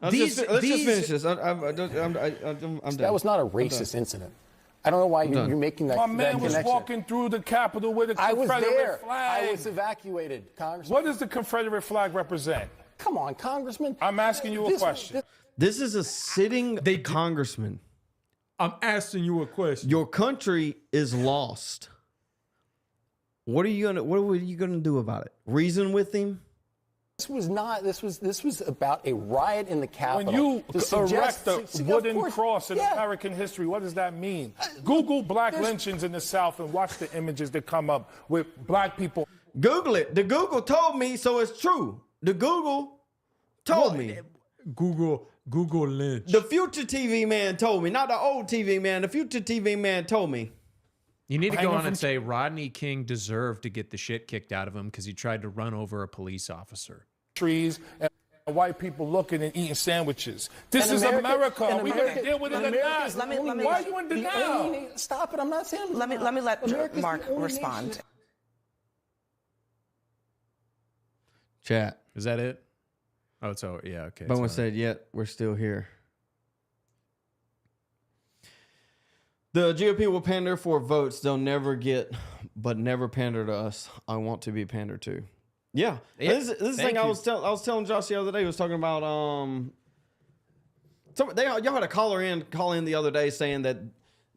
Let's just finish this. I'm done. That was not a racist incident. I don't know why you're making that connection. My man was walking through the Capitol with a Confederate flag. I was evacuated, Congressman. What does the Confederate flag represent? Come on, Congressman. I'm asking you a question. This is a sitting congressman. I'm asking you a question. Your country is lost. What are you gonna do about it? Reason with him? This was not. This was about a riot in the Capitol. When you erect a wooden cross in American history, what does that mean? Google black lynchings in the South and watch the images that come up with black people. Google it. The Google told me, so it's true. The Google told me. Google Lynch. The future TV man told me, not the old TV man. The future TV man told me. You need to go on and say Rodney King deserved to get the shit kicked out of him because he tried to run over a police officer. Trees and white people looking and eating sandwiches. This is America. Are we going to deal with it or not? Why are you in denial? Stop it. I'm not saying. Let me let Mark respond. Chat. Is that it? Oh, it's over. Yeah, okay. Bowen said, yet we're still here. The GOP will pander for votes they'll never get, but never pander to us. I want to be pandered to. Yeah. This is the thing I was telling Josh the other day. He was talking about y'all had a call in the other day saying that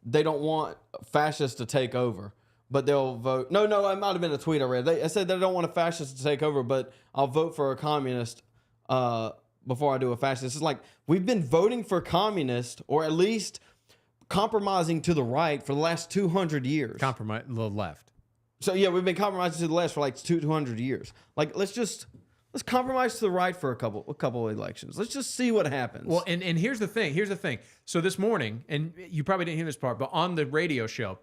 they don't want fascists to take over, but they'll vote. No, it might have been a tweet I read. They said they don't want a fascist to take over, but I'll vote for a communist before I do a fascist. It's like we've been voting for communist, or at least compromising to the right for the last 200 years. Compromise the left. So yeah, we've been compromising to the left for like 200 years. Like let's compromise to the right for a couple of elections. Let's just see what happens. Well, and here's the thing. So this morning, and you probably didn't hear this part, but on the radio show,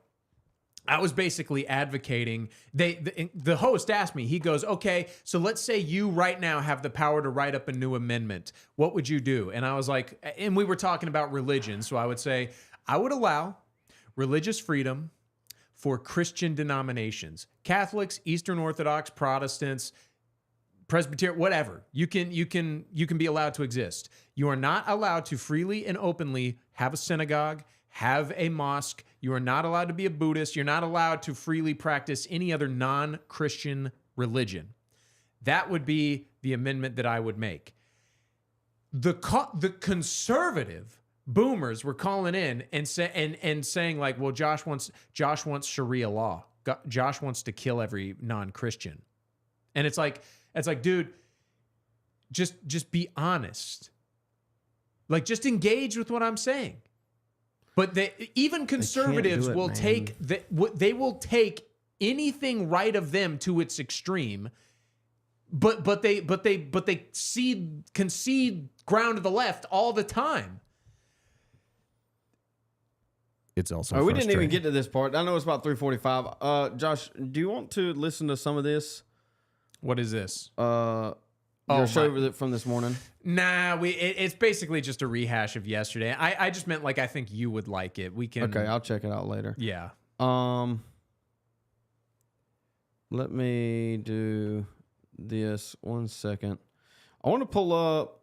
I was basically advocating. The host asked me, he goes, okay, so let's say you right now have the power to write up a new amendment. What would you do? And I was like, and we were talking about religion. So I would say, I would allow religious freedom for Christian denominations, Catholics, Eastern Orthodox, Protestants, Presbyterian, whatever. You can be allowed to exist. You are not allowed to freely and openly have a synagogue, have a mosque. You are not allowed to be a Buddhist. You're not allowed to freely practice any other non-Christian religion. That would be the amendment that I would make. The conservative boomers were calling in and saying like, well, Josh wants Sharia law. Josh wants to kill every non-Christian. And it's like, dude, just be honest. Like, just engage with what I'm saying. But even conservatives will take they will take anything right of them to its extreme. But they concede ground to the left all the time. It's also we didn't even get to this part. I know it's about 3:45. Josh, do you want to listen to some of this? What is this? Your show from this morning. Nah, it's basically just a rehash of yesterday. I just meant like I think you would like it. We can. Okay, I'll check it out later. Yeah. Let me do this 1 second. I want to pull up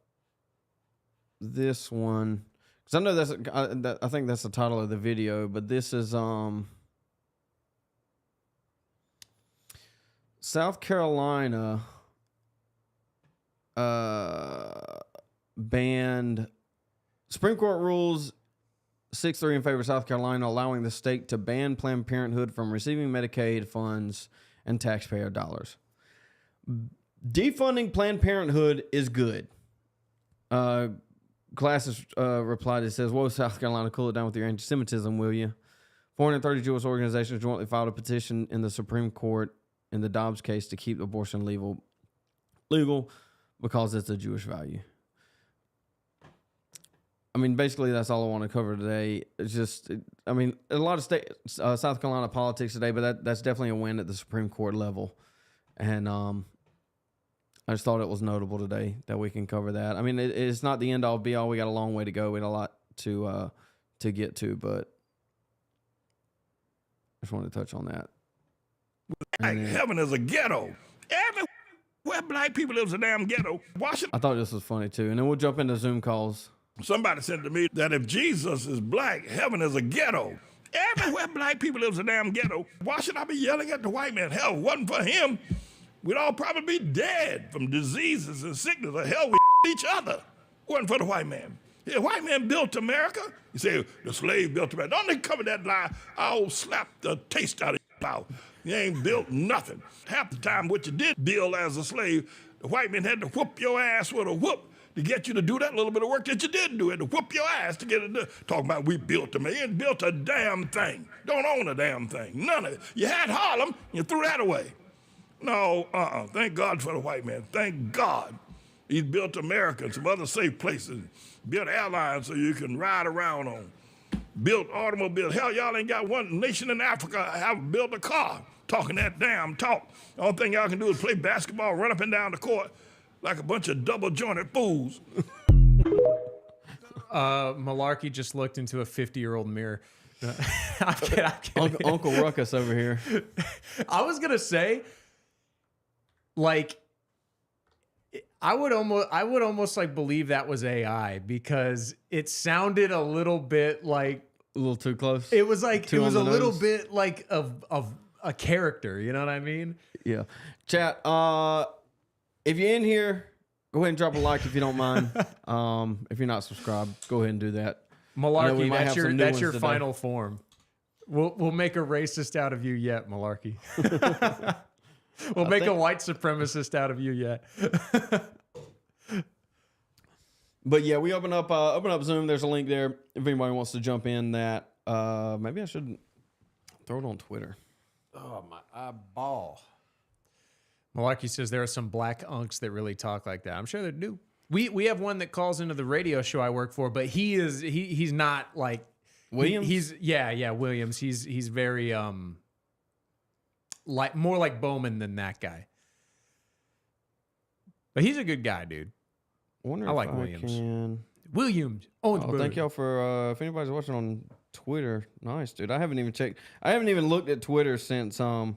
this one because I know I think that's the title of the video, but this is South Carolina banned Supreme Court rules 6-3 in favor of South Carolina, allowing the state to ban Planned Parenthood from receiving Medicaid funds and taxpayer dollars. Defunding Planned Parenthood is good. Classes replied, it says, whoa, South Carolina, cool it down with your anti-Semitism, will you? 430 Jewish organizations jointly filed a petition in the Supreme Court in the Dobbs case to keep abortion legal because it's a Jewish value. I mean, basically, that's all I want to cover today. It's just, a lot of South Carolina politics today, but that's definitely a win at the Supreme Court level. And I just thought it was notable today that we can cover that. I mean, it's not the end all be all. We got a long way to go. We got a lot to get to, but I just wanted to touch on that. Like heaven is a ghetto. Everywhere black people live is a damn ghetto. I thought this was funny too, and then we'll jump into Zoom calls. Somebody said to me that if Jesus is black, heaven is a ghetto. Everywhere black people live is a damn ghetto. Why should I be yelling at the white man? Hell, if it wasn't for him, we'd all probably be dead from diseases and sickness. Or hell, we each other. Wasn't for the white man. The white man built America. You say the slave built America. Don't they cover that lie? I'll slap the taste out of your mouth. You ain't built nothing. Half the time what you did build as a slave, the white man had to whoop your ass with a whoop to get you to do that little bit of work that you did do. Had to whoop your ass to get it done. Talking about we built them. You ain't built a damn thing. Don't own a damn thing. None of it. You had Harlem, you threw that away. No, thank God for the white man. Thank God. He's built America and some other safe places. Built airlines so you can ride around on. Built automobiles. Hell, y'all ain't got one nation in Africa have built a car. Talking that damn talk. The only thing y'all can do is play basketball, run up and down the court like a bunch of double-jointed fools. Malarkey just looked into a 50-year-old mirror. I'm kidding. Uncle Ruckus over here. I was gonna say, like, I would almost like believe that was AI because it sounded a little bit like a little too close. It was like it was a little bit like of a character. You know what I mean? Yeah. Chat. If you're in here, go ahead and drop a like if you don't mind. If you're not subscribed, go ahead and do that. Malarkey, that's your final form. We'll make a racist out of you yet, Malarkey. We'll make a white supremacist out of you yet. But yeah, we open up Zoom. There's a link there if anybody wants to jump in. That maybe I should throw it on Twitter. Oh my eyeball. Malarkey says there are some black unks that really talk like that. I'm sure they do. We have one that calls into the radio show I work for, but he's not like Williams. He's Williams. He's very like more like Bowman than that guy. But he's a good guy, dude. I like Williams. Williams. Thank y'all for if anybody's watching on Twitter. Nice, dude. I haven't even checked. I haven't even looked at Twitter since we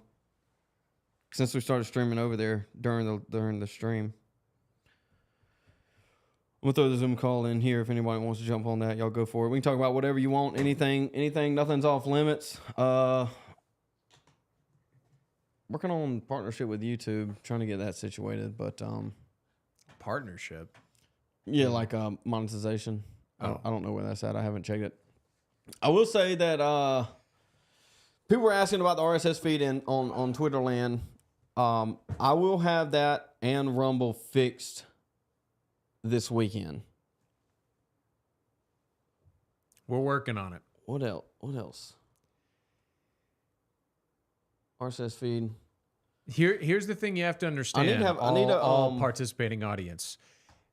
started streaming over there during the stream. I'm gonna throw the Zoom call in here if anybody wants to jump on that. Y'all go for it. We can talk about whatever you want. Anything. Nothing's off limits. Working on partnership with YouTube, trying to get that situated, but Partnership. yeah, like monetization. I don't know where that's at. I haven't checked it. I will say that people were asking about the RSS feed on Twitterland. I will have that and Rumble fixed this weekend. We're working on it. What else? RSS feed. Here's the thing you have to understand. All participating audience.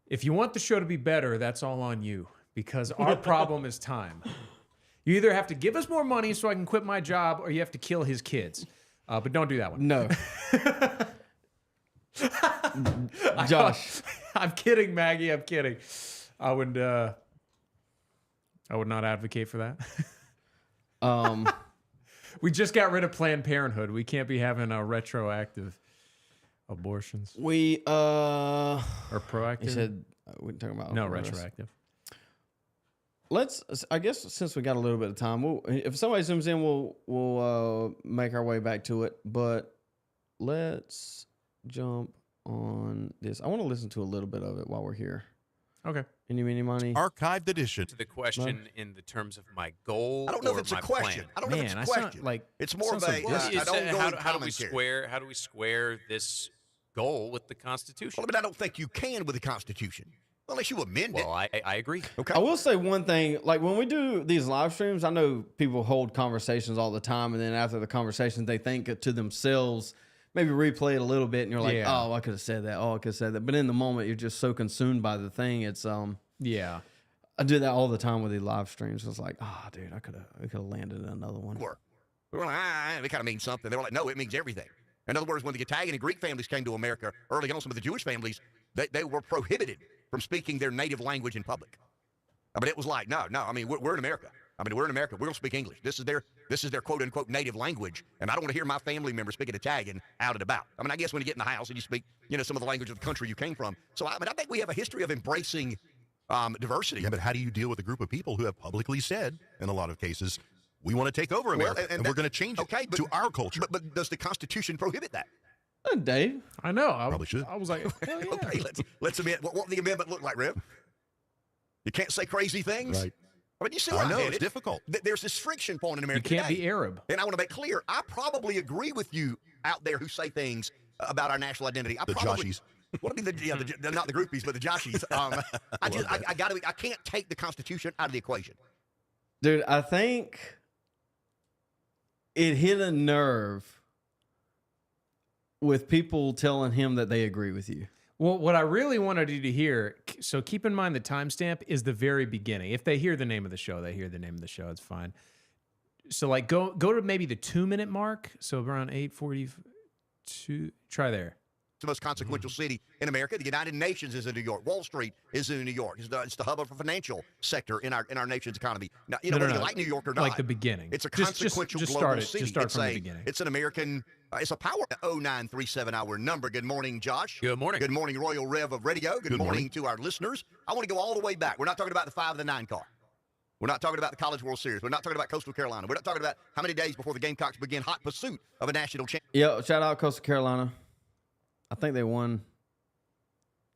If you want the show to be better, that's all on you, because our problem is time. You either have to give us more money so I can quit my job, or you have to kill his kids. But don't do that one. No. Josh. I'm kidding, Maggie. I'm kidding. I would not advocate for that. We just got rid of Planned Parenthood. We can't be having retroactive abortions. Or proactive. You said we're talking about retroactive. I guess since we got a little bit of time, if somebody zooms in, we'll make our way back to it. But let's jump on this. I want to listen to a little bit of it while we're here. Okay. Any money? Archived edition. To the question in the terms of my goal. I don't know or if it's a my question. plan. I don't know if it's a question. It's more of a how do we square this goal with the Constitution? Well, I mean, I don't think you can with the Constitution unless you amend it. Well, I agree. Okay. I will say one thing. Like when we do these live streams, I know people hold conversations all the time, and then after the conversations, they think to themselves, maybe replay it a little bit, and you're like, oh, I could have said that. Oh, I could have said that. But in the moment, you're just so consumed by the thing. It's yeah. I do that all the time with these live streams. It's like, dude, I could have landed another one. We were like, it kind of means something. They were like, no, it means everything. In other words, when the Italian and Greek families came to America early on, some of the Jewish families, they were prohibited from speaking their native language in public. I mean, it was like, no. I mean, we're in America. We're in America. We're going to speak English. This is their quote unquote native language, and I don't want to hear my family members speaking Italian out and about. I mean, I guess when you get in the house and you speak, some of the language of the country you came from. So I think we have a history of embracing diversity. Yeah, but how do you deal with a group of people who have publicly said, in a lot of cases, we want to take over America, and we're going to change it to our culture? But does the Constitution prohibit that? Dave, I know. Probably should. I was like, yeah. Okay, let's amend. What the amendment look like, Rip? You can't say crazy things. Right. I mean, you see, I know it's difficult. There's this friction point in America. You can't today. be Arab. And I want to make clear, I probably agree with you out there who say things about our national identity. Joshies. Well, I mean, not the groupies, but the Joshies. I can't take the Constitution out of the equation. Dude, I think it hit a nerve with people telling him that they agree with you. Well, what I really wanted you to hear, so keep in mind the timestamp is the very beginning. If they hear the name of the show, they hear the name of the show. It's fine. So like go to maybe the 2-minute mark. So around 8:42. Try there. It's the most consequential city in America. The United Nations is in New York. Wall Street is in New York. It's the hub of the financial sector in our nation's economy. Now, whether you like New York or not, like the beginning. It's a consequential just global start it. city. Just start from the beginning. It's an American. It's a power 0937 hour number. Good morning, Josh. Good morning. Good morning, Royal Rev of Radio. Good morning to our listeners. I want to go all the way back. We're not talking about the 5 of the 9 car. We're not talking about the College World Series. We're not talking about Coastal Carolina. We're not talking about how many days before the Gamecocks begin hot pursuit of a national championship. Yeah, shout out Coastal Carolina. I think they won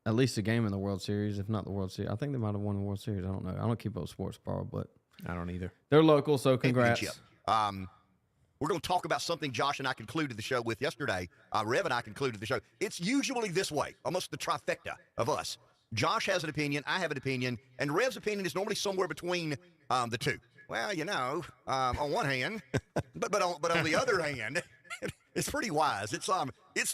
at least a game in the World Series, if not the World Series. I think they might have won the World Series. I don't know. I don't keep up with sports, Paul, but I don't either. They're local, so congrats. We're going to talk about something Josh and I concluded the show with yesterday. Rev and I concluded the show. It's usually this way, almost the trifecta of us. Josh has an opinion, I have an opinion, and Rev's opinion is normally somewhere between the two. Well, on one hand, but on the other hand, it's pretty wise. It's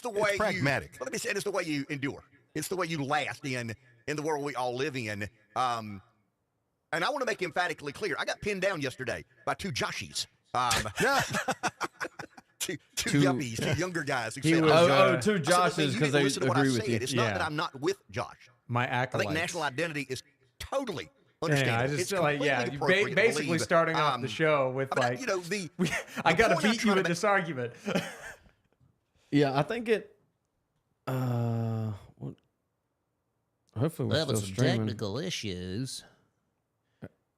the way it's pragmatic. Let me say, it's the way you endure. It's the way you last in the world we all live in. And I want to make emphatically clear. I got pinned down yesterday by 2 Joshies. Two yuppies, 2 younger guys. Who said, 2 Joshes because they agree with you. It's not that I'm not with Josh. My acolytes. I think national identity is totally Understand? I just feel like, basically starting off the show with like, I got to beat you in this argument. Yeah, I think it. Hopefully we're still some streaming. technical issues.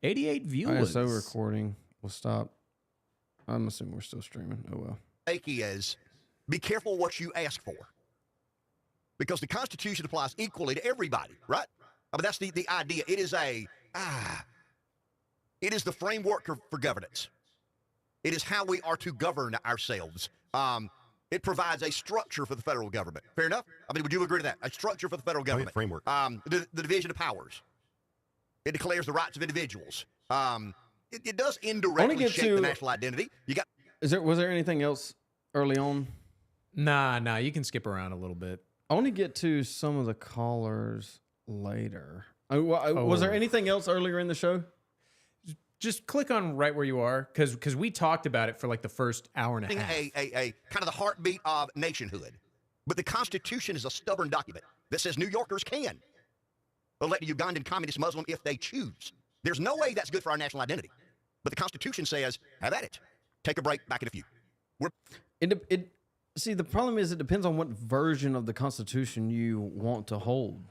88 viewers. ISO recording will stop. I'm assuming we're still streaming. Oh well. Is be careful what you ask for, because the Constitution applies equally to everybody, right? I mean, that's the idea. It is it is the framework for governance. It is how we are to govern ourselves. It provides a structure for the federal government. Fair enough? I mean, would you agree to that? A structure for the federal government. Framework. The division of powers. It declares the rights of individuals. It does indirectly shape the national identity. Was there anything else early on? Nah, you can skip around a little bit. I want to get to some of the callers later. Was there anything else earlier in the show? Just click on right where you are, because we talked about it for like the first hour and a half. A kind of the heartbeat of nationhood. But the Constitution is a stubborn document that says New Yorkers can elect a Ugandan communist Muslim if they choose. There's no way that's good for our national identity. But the Constitution says, have at it. Take a break, back in a few. See, the problem is it depends on what version of the Constitution you want to hold.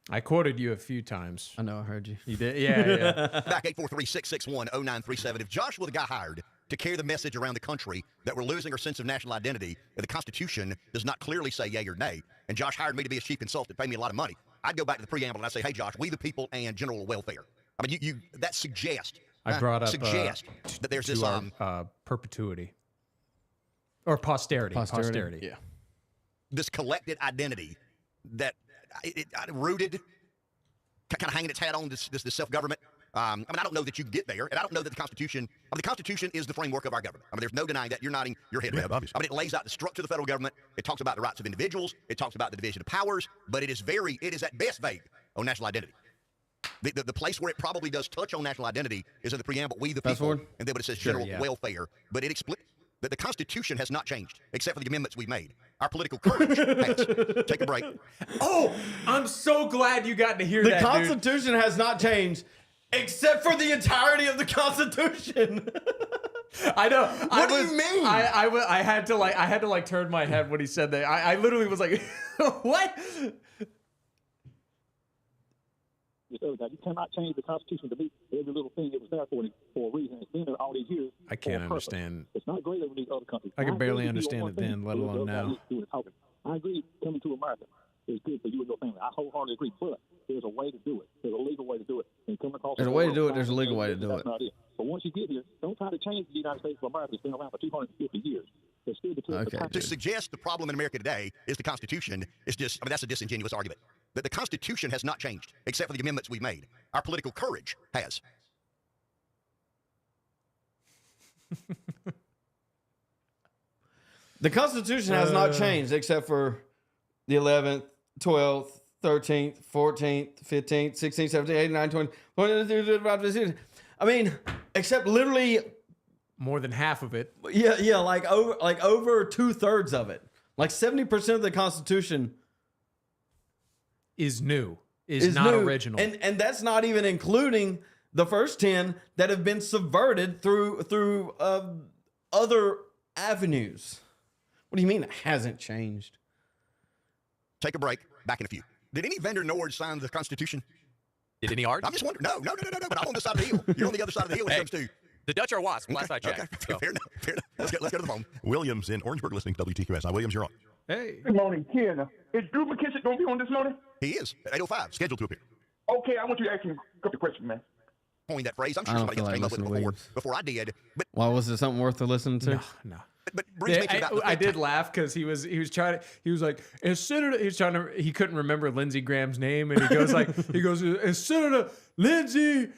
I quoted you a few times. I know, I heard you. You did? Yeah. Back 843-661-0937. If Josh were the guy hired to carry the message around the country that we're losing our sense of national identity, and the Constitution does not clearly say yay or nay, and Josh hired me to be his chief consultant, pay me a lot of money, I'd go back to the preamble and I'd say, hey, Josh, we the people and general welfare. I mean, you that suggests. I brought up that there's this perpetuity or posterity. Posterity. Yeah. This collected identity that rooted, kind of hanging its hat on this self-government. I mean, I don't know that you can get there, and I don't know that the Constitution is the framework of our government. I mean, there's no denying that. You're nodding your head. Yeah, obviously. I mean, it lays out the structure of the federal government. It talks about the rights of individuals. It talks about the division of powers, but it is at best vague on national identity. The place where it probably does touch on national identity is in the preamble, we the people, and then when it says general welfare. But it explains that the Constitution has not changed, except for the amendments we've made. Our political courage has. Take a break. Oh, I'm so glad you got to hear that, The Constitution has not changed, except for the entirety of the Constitution. I know. What do you mean? I had to turn my head when he said that. I literally was like, what? You cannot change the Constitution to meet every little thing that was there for a reason. It's been there all these years. I can't understand. It's not great over these other countries. I can barely understand it then, let alone now. I agree coming to America is good for you and your family. I wholeheartedly agree, but there's a way to do it. There's a legal way to do it. And coming across there's a way to do it. There's a legal way to do it. That's not it. But once you get here, don't try to change the United States of America. It's been around for 250 years. It's still to suggest the problem in America today is the Constitution is just, I mean, that's a disingenuous argument. That the Constitution has not changed, except for the amendments we've made. Our political courage has. The Constitution has not changed, except for the 11th, 12th, 13th, 14th, 15th, 16th, 17th, 18th, 19th, 20th. I mean, except literally more than half of it. Yeah, like over 2/3 of it. Like 70% of the Constitution is new, is not new. Original. And that's not even including the first 10 that have been subverted through other avenues. What do you mean it hasn't changed? Take a break. Back in a few. Did any vendor Nord sign the Constitution? Did any art? I'm just wondering. No. But I'm on this side of the hill. You're on the other side of the hill when it comes to. The Dutch are wasps. Last I checked. Okay. Fair enough. Let's go to the phone. Williams in Orangeburg listening to WTQS. Now, Williams, you're on. Hey. Good morning, Ken. Is Drew McKissick going to be on this morning? He is. At 8:05. Scheduled to appear. Okay, I want you to ask him a couple questions, man. Coined that phrase. I'm sure somebody else came up with it before I did. But why was it something worth to listen to? No. But Bruce mentioned about I did laugh because he was like, as Senator, he couldn't remember Lindsey Graham's name, and he goes, as Senator Lindsey,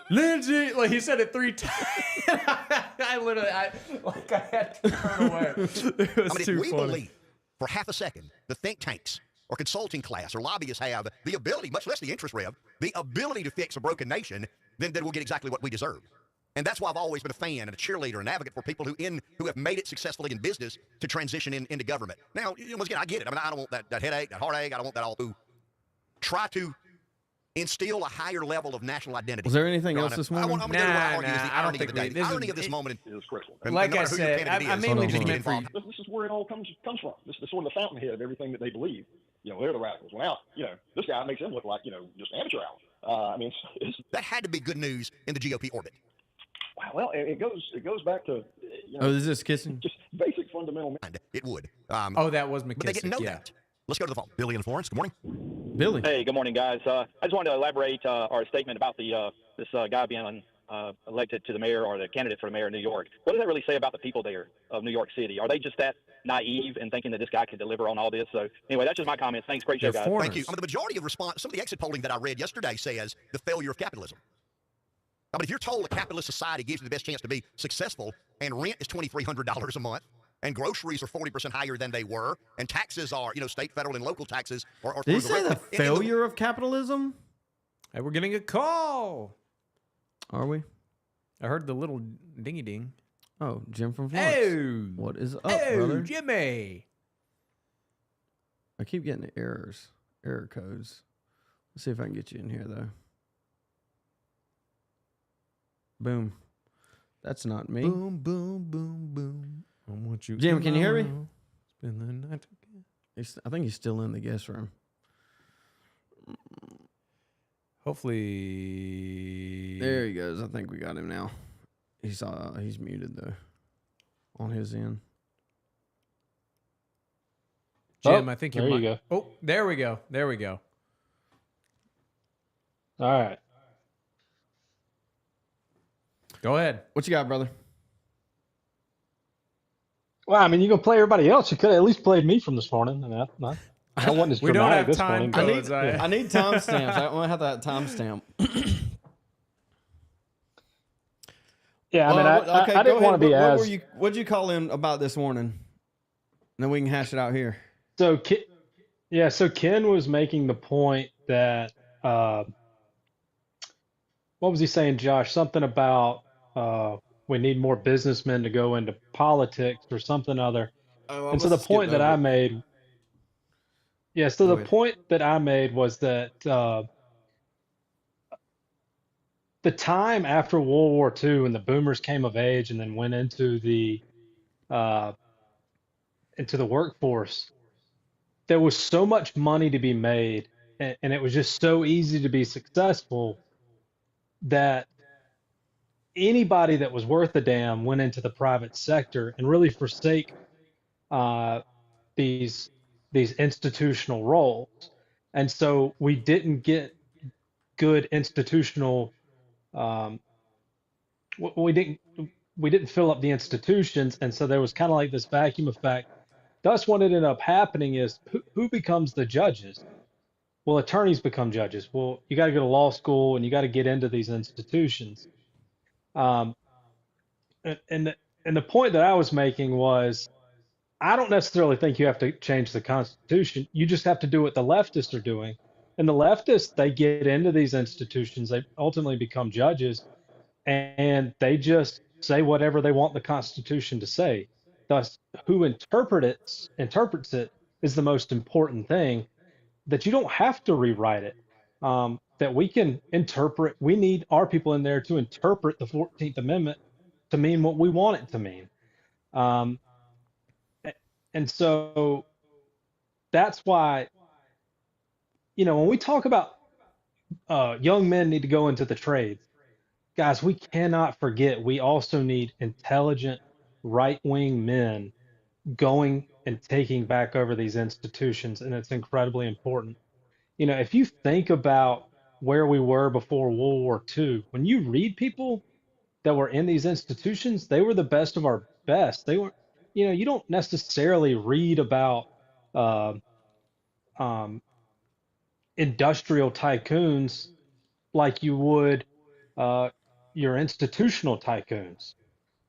like he said it 3 times. I had to turn away. It was if we believe for half a second the think tanks or consulting class or lobbyists have the ability, much less the interest rev, the ability to fix a broken nation, then we'll get exactly what we deserve. And that's why I've always been a fan and a cheerleader and advocate for people who have made it successfully in business to transition into government. Now, once again, I get it. I mean, I don't want that headache, that heartache. I don't want that all. Try to instill a higher level of national identity. Was there anything else this morning? I'm going to go to what I argue is the irony of the day. The irony of this moment is critical. Like I said, I mainly just meant for This is where it all comes from. This is sort of the fountainhead of everything that they believe. They're the radicals. Well, now, this guy makes them look like, just amateur hours. I mean, that had to be good news in the GOP orbit. Well, it goes back to is this kissing? Just basic fundamental. It would. That was McKissick. But they didn't know that. Let's go to the phone. Billy in Florence. Good morning. Billy. Hey, good morning, guys. I just wanted to elaborate our statement about this guy being elected to the mayor or the candidate for the mayor of New York. What does that really say about the people there of New York City? Are they just that naive and thinking that this guy could deliver on all this? So anyway, that's just my comments. Thanks. Great show, guys. Thank you. The majority of response, some of the exit polling that I read yesterday says the failure of capitalism. If you're told a capitalist society gives you the best chance to be successful and rent is $2,300 a month and groceries are 40% higher than they were and taxes are, state, federal, and local taxes are Did he say the failure of capitalism? Hey, we're getting a call. Are we? I heard the little dingy ding. Oh, Jim from Florence. Hey, what is up, brother? Jimmy. I keep getting error codes. Let's see if I can get you in here though. Boom. That's not me. Boom, boom, boom, boom. I want you. Jim, can you hear me? Spend the night together. I think he's still in the guest room. Hopefully. There he goes. I think we got him now. He's muted though on his end. Jim, I think there you go. Oh, there we go. There we go. All right. Go ahead. What you got, brother? Well, I mean, you can play everybody else. You could have at least played me from this morning. And I wasn't as we don't have this time morning. codes. I need timestamps. I want to have that timestamp. Yeah, I mean, I didn't want to be What'd you call in about this morning? And then we can hash it out here. So Ken was making the point that what was he saying, Josh? Something about we need more businessmen to go into politics or something other. And so the point that I made, point that I made was that the time after World War II and the boomers came of age and then went into the workforce, there was so much money to be made, and it was just so easy to be successful that anybody that was worth a damn went into the private sector and really forsake these institutional roles. And so we didn't get good institutional we didn't fill up the institutions, and so there was kind of like this vacuum effect. Thus, what ended up happening is who becomes the judges? Well, attorneys become judges. Well, you got to go to law school and you got to get into these institutions. And the point that I was making was, I don't necessarily think you have to change the Constitution. You just have to do what the leftists are doing. And the leftists, they get into these institutions, they ultimately become judges, and they just say whatever they want the Constitution to say. Thus, who interprets it is the most important thing, that you don't have to rewrite it, that we can interpret. We need our people in there to interpret the 14th Amendment to mean what we want it to mean. And so that's why, when we talk about young men need to go into the trades, guys, we cannot forget we also need intelligent right-wing men going and taking back over these institutions, and it's incredibly important. If you think about where we were before World War II, when you read people that were in these institutions, they were the best of our best. They were, you don't necessarily read about industrial tycoons like you would your institutional tycoons.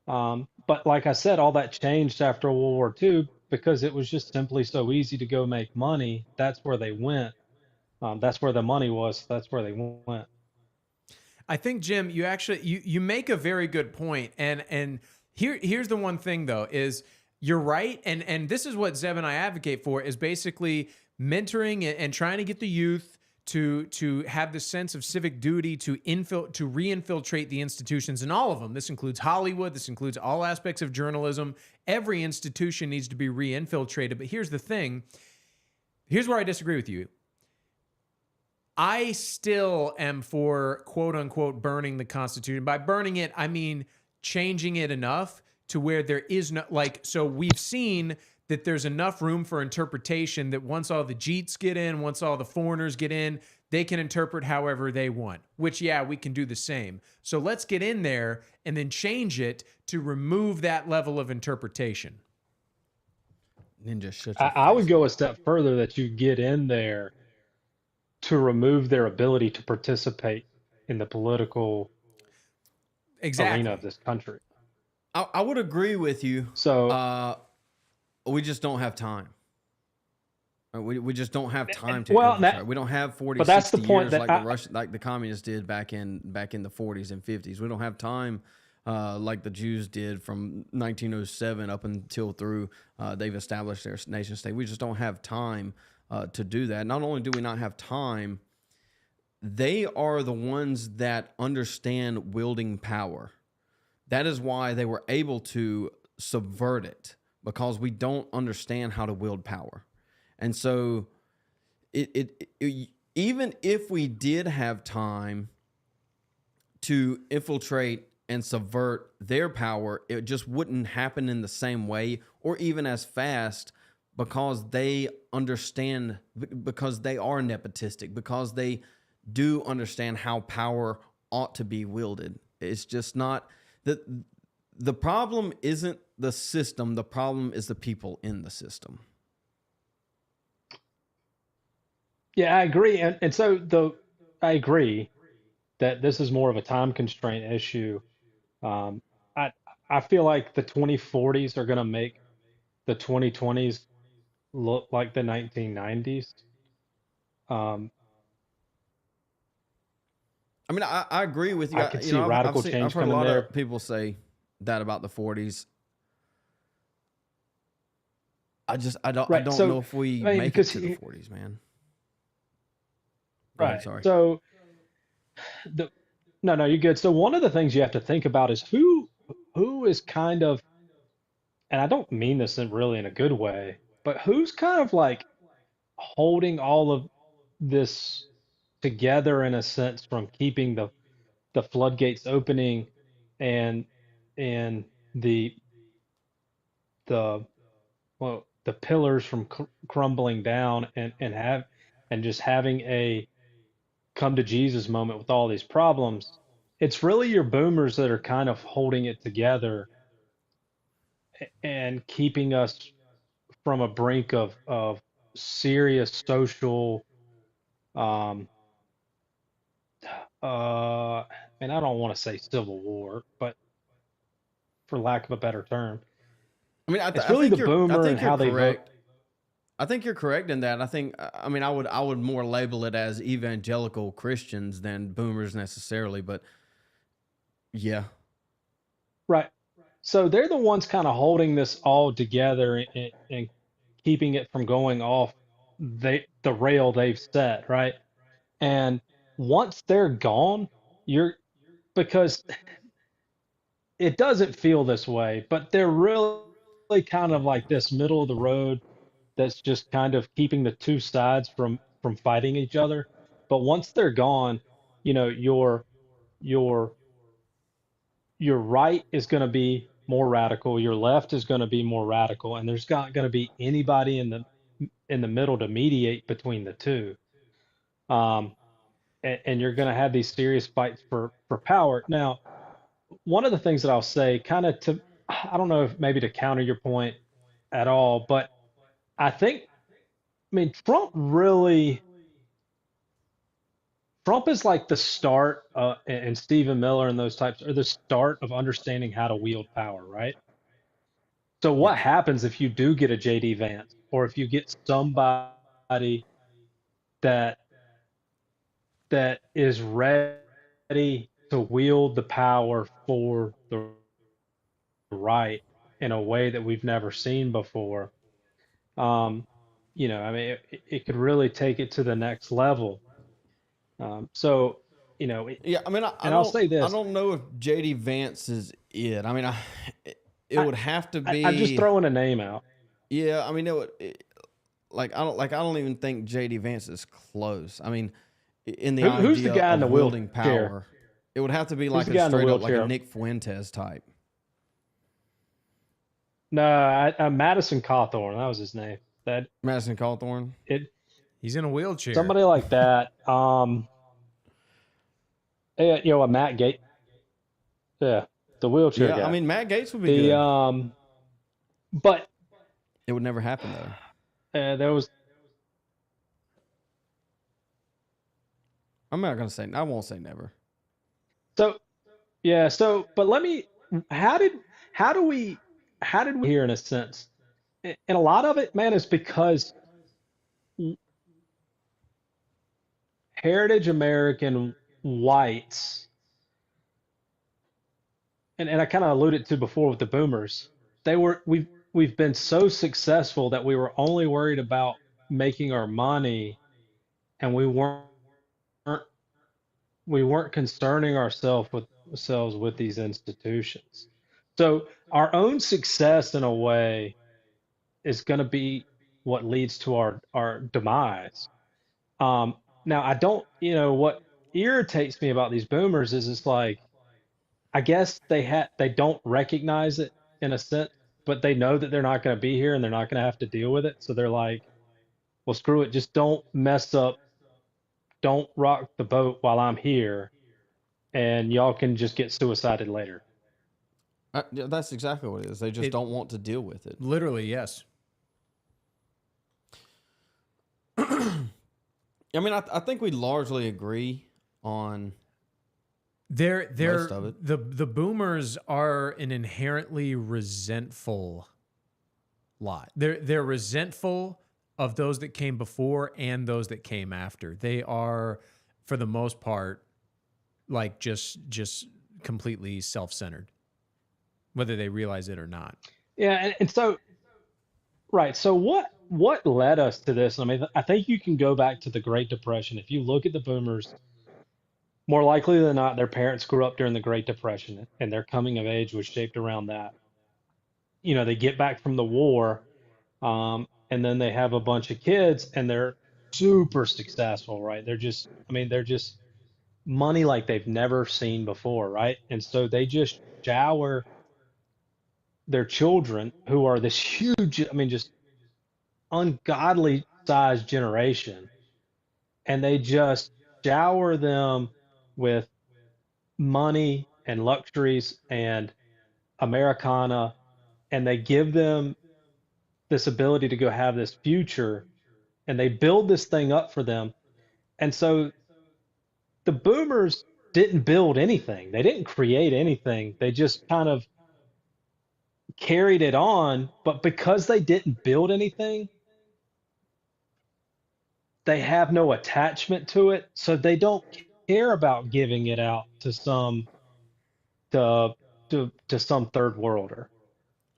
But like I said, all that changed after World War II because it was just simply so easy to go make money. That's where they went. That's where the money was. That's where they went. I think, Jim, you actually you make a very good point. And here's the one thing though, is you're right. And this is what Zeb and I advocate for, is basically mentoring and trying to get the youth to have the sense of civic duty to re-infiltrate the institutions, and all of them. This includes Hollywood. This includes all aspects of journalism. Every institution needs to be re-infiltrated. But here's the thing. Here's where I disagree with you. I still am for, quote unquote, burning the Constitution. By burning it, I mean changing it enough to where there is no, so we've seen that there's enough room for interpretation that once all the Jeets get in, once all the foreigners get in, they can interpret however they want, which, yeah, we can do the same. So let's get in there and then change it to remove that level of interpretation. Ninja shit. I would go a step further, that you get in there to remove their ability to participate in the political arena of this country. I would agree with you. So we just don't have time. We just don't have time to. We don't have 40, but that's 60 the point years that like the communists did back in the 40s and 50s. We don't have time like the Jews did from 1907 up until through they've established their nation state. We just don't have time to do that. Not only do we not have time, they are the ones that understand wielding power. That is why they were able to subvert it, because we don't understand how to wield power. And so even if we did have time to infiltrate and subvert their power, it just wouldn't happen in the same way or even as fast, because they understand, because they are nepotistic, because they do understand how power ought to be wielded. It's just not the problem isn't the system. The problem is the people in the system. Yeah, I agree. And so I agree that this is more of a time constraint issue. I feel like the 2040s are going to make the 2020s look like the 1990s. I mean, I agree with you. I could see radical change I've heard a coming lot there. of people say that about the 40s. I don't know if we make it to the 40s, man. Right. Ahead, sorry. So no, you're good. So one of the things you have to think about is who is kind of, and I don't mean this really in a good way, but who's kind of like holding all of this together in a sense, from keeping the floodgates opening and the pillars from crumbling down, and just having a come to Jesus moment with all these problems. It's really your boomers that are kind of holding it together and keeping us from a brink of serious social and I don't want to say civil war, but for lack of a better term. I mean, it's really the boomer and how they vote. I think you're correct in that. I mean, I would more label it as evangelical Christians than boomers necessarily, but yeah. Right. So they're the ones kind of holding this all together and keeping it from going off the rail they've set, right? And once they're gone, because it doesn't feel this way, but they're really kind of like this middle of the road that's just kind of keeping the two sides from fighting each other. But once they're gone, your right is going to be more radical, your left is going to be more radical, and there's not going to be anybody in the middle to mediate between the two. And you're going to have these serious fights for power. Now, one of the things that I'll say, kind of I don't know if maybe to counter your point at all, but I mean, Trump is like the start, and Stephen Miller and those types are the start of understanding how to wield power, right? So what happens if you do get a JD Vance, or if you get somebody that is ready to wield the power for the right in a way that we've never seen before? I mean, it could really take it to the next level. So, you know, Yeah, I mean, I'll say this. I don't know if JD Vance is it. I mean, it would have to be. I'm just throwing a name out. Yeah, I mean, I don't even think JD Vance is close. I mean, in the idea who's the guy of in the wielding wheelchair? power, it would have to be like the guy a in the straight up like a wheelchair? Nick Fuentes type. No, Madison Cawthorn. That was his name. That Madison Cawthorn. He's in a wheelchair. Somebody like that. You know, a Matt Gates. Yeah, the wheelchair guy. Yeah, I mean, Matt Gates would be good. But it would never happen though. There was. I'm not gonna say. I won't say never. So, yeah. So, but let me. How did we here in a sense, and a lot of it, man, is because heritage American whites, and I kind of alluded to before with the boomers, we've been so successful that we were only worried about making our money, and we weren't concerning ourselves with these institutions. So our own success in a way is going to be what leads to our demise. Now I don't, you know, what irritates me about these boomers is it's like, I guess they don't recognize it in a sense, but they know that they're not going to be here and they're not going to have to deal with it. So they're like, well, screw it. Just don't mess up. Don't rock the boat while I'm here, and y'all can just get suicided later. Yeah, that's exactly what it is. They just don't want to deal with it. Literally, yes. I mean, I think we largely agree on most of it. The boomers are an inherently resentful lot. They're resentful of those that came before and those that came after. They are, for the most part, like just completely self-centered, whether they realize it or not. Yeah, and so, right. So what led us to this? I mean, I think you can go back to the Great Depression. If you look at the boomers, more likely than not, their parents grew up during the Great Depression, and their coming of age was shaped around that. You know, they get back from the war, and then they have a bunch of kids, and they're super successful, right? They're just money like they've never seen before, right? And so they just shower their children, who are this huge, just ungodly sized generation, and they just shower them with money and luxuries and Americana, and they give them this ability to go have this future, and they build this thing up for them. And so the boomers didn't build anything. They didn't create anything. They just kind of carried it on, but because they didn't build anything, they have no attachment to it, so they don't care about giving it out to some third worlder.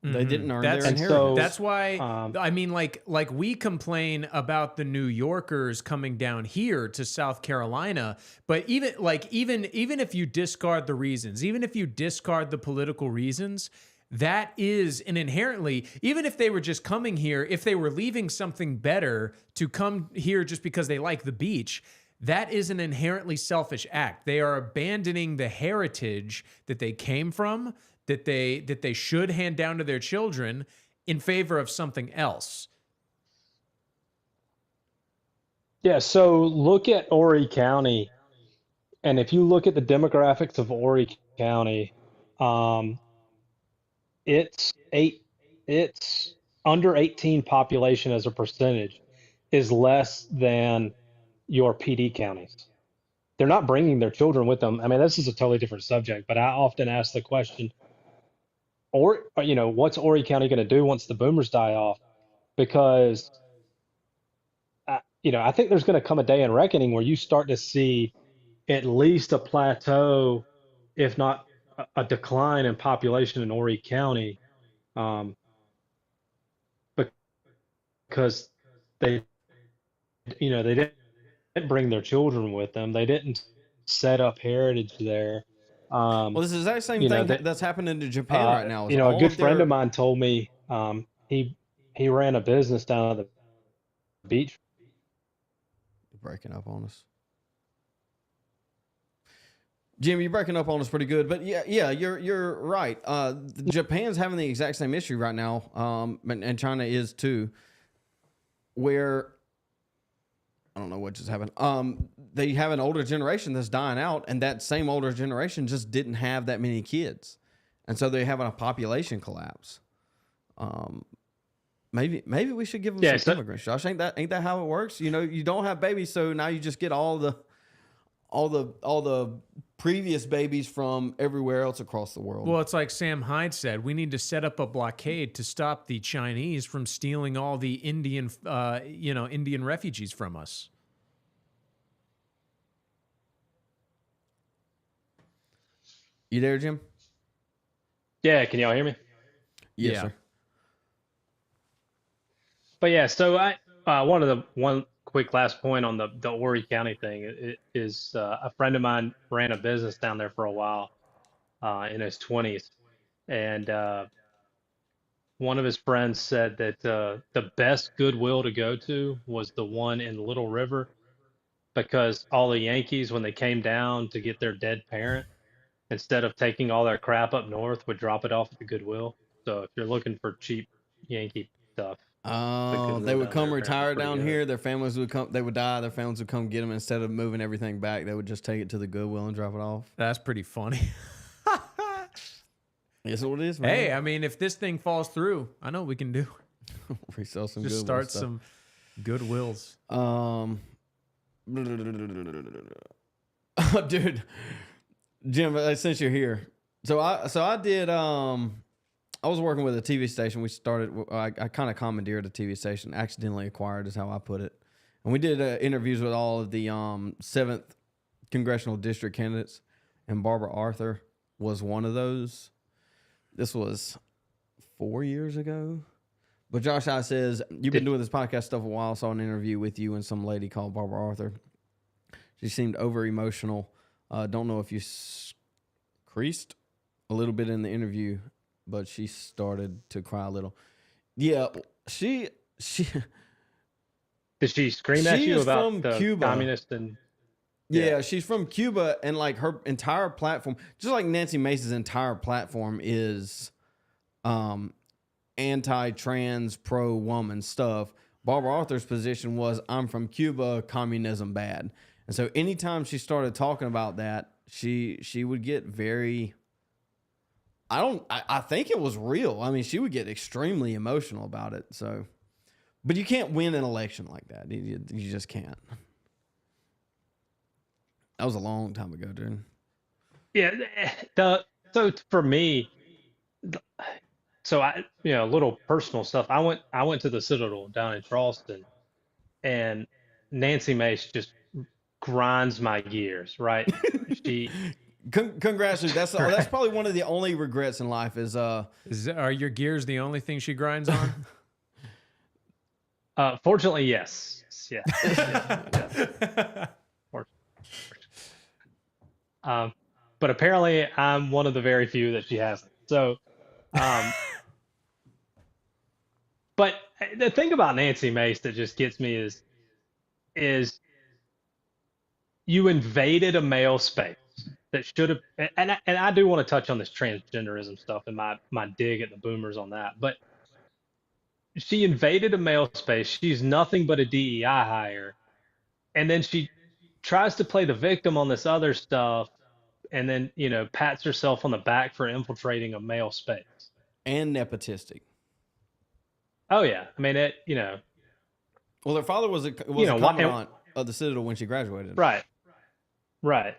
They didn't earn their That's inheritance. That's why I mean, like we complain about the New Yorkers coming down here to South Carolina, but even if you discard the reasons, even if you discard the political reasons, that is an inherently, even if they were just coming here, if they were leaving something better to come here just because they like the beach, that is an inherently selfish act. They are abandoning the heritage that they came from, that they should hand down to their children, in favor of something else. Yeah, so look at Horry County, and if you look at the demographics of Horry County, it's under 18 population as a percentage is less than your PD counties. They're not bringing their children with them. I mean, this is a totally different subject, but I often ask the question, what's Horry County going to do once the boomers die off? Because, I think there's going to come a day in reckoning where you start to see at least a plateau, if not a decline in population in Horry County, because they didn't didn't bring their children with them. They didn't set up heritage there. Well, this is the exact same thing that's happening to Japan right now. You know, a good friend of mine told me he ran a business down at the beach. Breaking up on us. Jim, you're breaking up on us pretty good, but yeah, you're right. Japan's having the exact same issue right now, and China is too, where I don't know what just happened. They have an older generation that's dying out, and that same older generation just didn't have that many kids, and so they're having a population collapse. Maybe we should give them some immigrants, Josh. Ain't that how it works? You know, you don't have babies, so now you just get all the previous babies from everywhere else across the world. Well, it's like Sam Hyde said, we need to set up a blockade to stop the Chinese from stealing all the Indian refugees from us. You there, Jim? Yeah, can y'all hear me? Yes, sir. But yeah, so one quick last point on the Horry County thing is a friend of mine ran a business down there for a while in his 20s, and one of his friends said that the best Goodwill to go to was the one in Little River, because all the Yankees, when they came down to get their dead parent, instead of taking all their crap up north, would drop it off at the Goodwill. So if you're looking for cheap Yankee stuff, they would come retire down here. Their families would come. They would die. Their families would come get them. Instead of moving everything back, they would just take it to the Goodwill and drop it off. That's pretty funny. That's what it is, man. Hey, I mean, if this thing falls through, I know what we can do. Resell some. Just Goodwill start stuff. some Goodwills. Dude, Jim, since you're here, so I did. I was working with a TV station. We started. I kind of commandeered a TV station, accidentally acquired, is how I put it. And we did interviews with all of the 7th congressional district candidates, and Barbara Arthur was one of those. This was 4 years ago. But Josh I says, you've been doing this podcast stuff a while. Saw an interview with you and some lady called Barbara Arthur. She seemed over emotional. Don't know if you creased a little bit in the interview, but she started to cry a little. Yeah, she did she scream at you about the Cuba. communist and? Yeah, she's from Cuba, and like her entire platform, just like Nancy Mace's entire platform is anti-trans, pro-woman stuff. Barbara Arthur's position was, I'm from Cuba, communism bad. And so anytime she started talking about that, she would get very, I think it was real. I mean, she would get extremely emotional about it. So, but you can't win an election like that. You just can't. That was a long time ago, dude. Yeah. So for me, so I, a little personal stuff. I went to the Citadel down in Charleston, and Nancy Mace just grinds my gears, right? She congratulations. That's probably one of the only regrets in life is are your gears the only thing she grinds on? Fortunately, yes. Yeah. Yeah. But apparently I'm one of the very few that she hasn't. So, but the thing about Nancy Mace that just gets me is you invaded a male space that should have, and I do want to touch on this transgenderism stuff and my dig at the boomers on that, but she invaded a male space. She's nothing but a DEI hire. And then she tries to play the victim on this other stuff, and then, pats herself on the back for infiltrating a male space. And nepotistic. Oh, yeah. I mean, well, her father was a commandant of the Citadel when she graduated. Right. Right.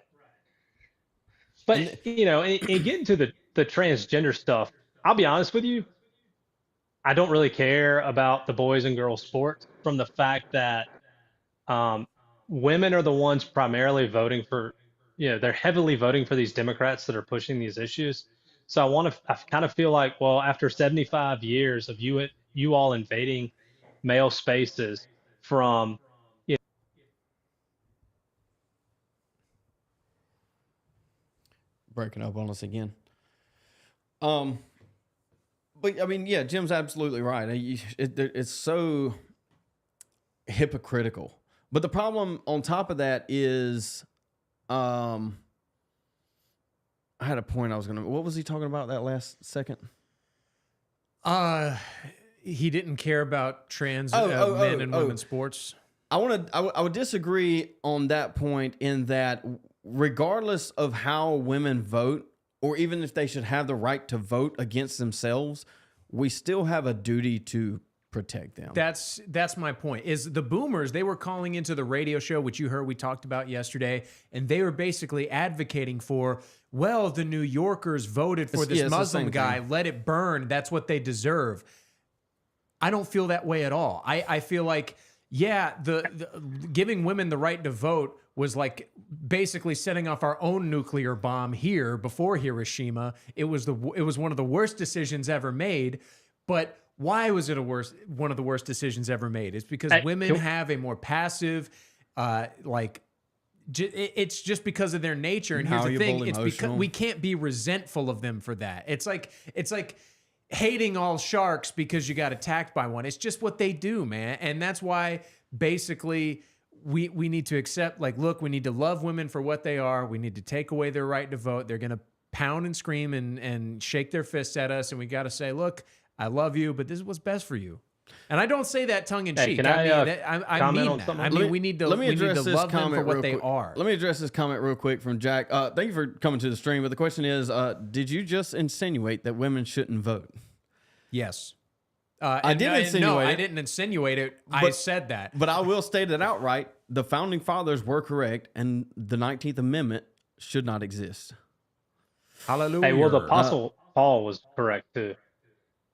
But, and getting to the transgender stuff, I'll be honest with you, I don't really care about the boys and girls sports, from the fact that women are the ones primarily voting for, they're heavily voting for these Democrats that are pushing these issues. So I kind of feel like, well, after 75 years of you all invading male spaces from, breaking up on us again. But I mean, yeah, Jim's absolutely right. It's so hypocritical. But the problem on top of that is, I had a point I was gonna. What was he talking about that last second? He didn't care about trans men and women's sports. I would disagree on that point in that regardless of how women vote, or even if they should have the right to vote against themselves, we still have a duty to protect them. That's my point. Is the boomers, they were calling into the radio show, which you heard we talked about yesterday, and they were basically advocating for, well, the New Yorkers voted for this Muslim guy, let it burn. That's what they deserve. I don't feel that way at all. I feel like, yeah, the giving women the right to vote was like basically setting off our own nuclear bomb here before Hiroshima. It was one of the worst decisions ever made. But why was it one of the worst decisions ever made? It's because women have a more passive, it's just because of their nature. And here's the thing: it's because we can't be resentful of them for that. It's like hating all sharks because you got attacked by one. It's just what they do, man. And that's why basically we need to accept, like, look, we need to love women for what they are. We need to take away their right to vote. They're going to pound and scream and shake their fists at us. And we got to say, look, I love you, but this is what's best for you. And I don't say that tongue in cheek. I mean that. I mean, we need to love them for what they are. Let me address this comment real quick from Jack. Thank you for coming to the stream. But the question is, did you just insinuate that women shouldn't vote? Yes. I didn't insinuate it. No, I didn't insinuate it. I said that. But I will state it outright. The founding fathers were correct, and the 19th Amendment should not exist. Hallelujah. Hey, well, the Apostle Paul was correct, too.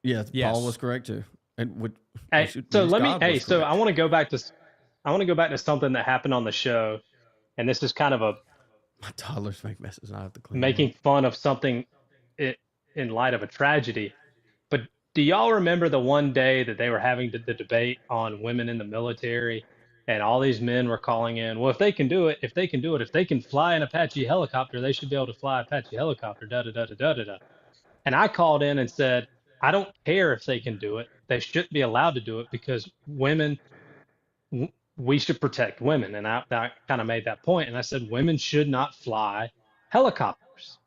Yeah, Paul was correct, too. And I want to go back to something that happened on the show, and this is kind of my toddlers make messes, and I have to clean making fun of something in light of a tragedy. But do y'all remember the one day that they were having the debate on women in the military, and all these men were calling in, well, if they can fly an Apache helicopter, they should be able to fly Apache helicopter, da-da-da-da-da-da-da. And I called in and said, I don't care if they can do it. They shouldn't be allowed to do it because women, we should protect women. And I kind of made that point. And I said, women should not fly helicopters.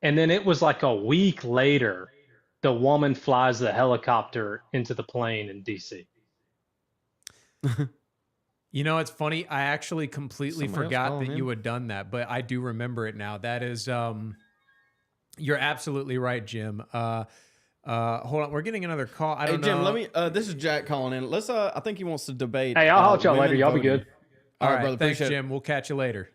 And then it was like a week later, the woman flies the helicopter into the plane in D.C. You know, it's funny. I actually completely forgot that you had done that, but I do remember it now. That is, you're absolutely right, Jim. Hold on, we're getting another call. I don't know. Jim, let me. This is Jack calling in. Let's. I think he wants to debate. Hey, I'll holler y'all later. Y'all be good. All right, brother. Thanks, Jim. We'll catch you later.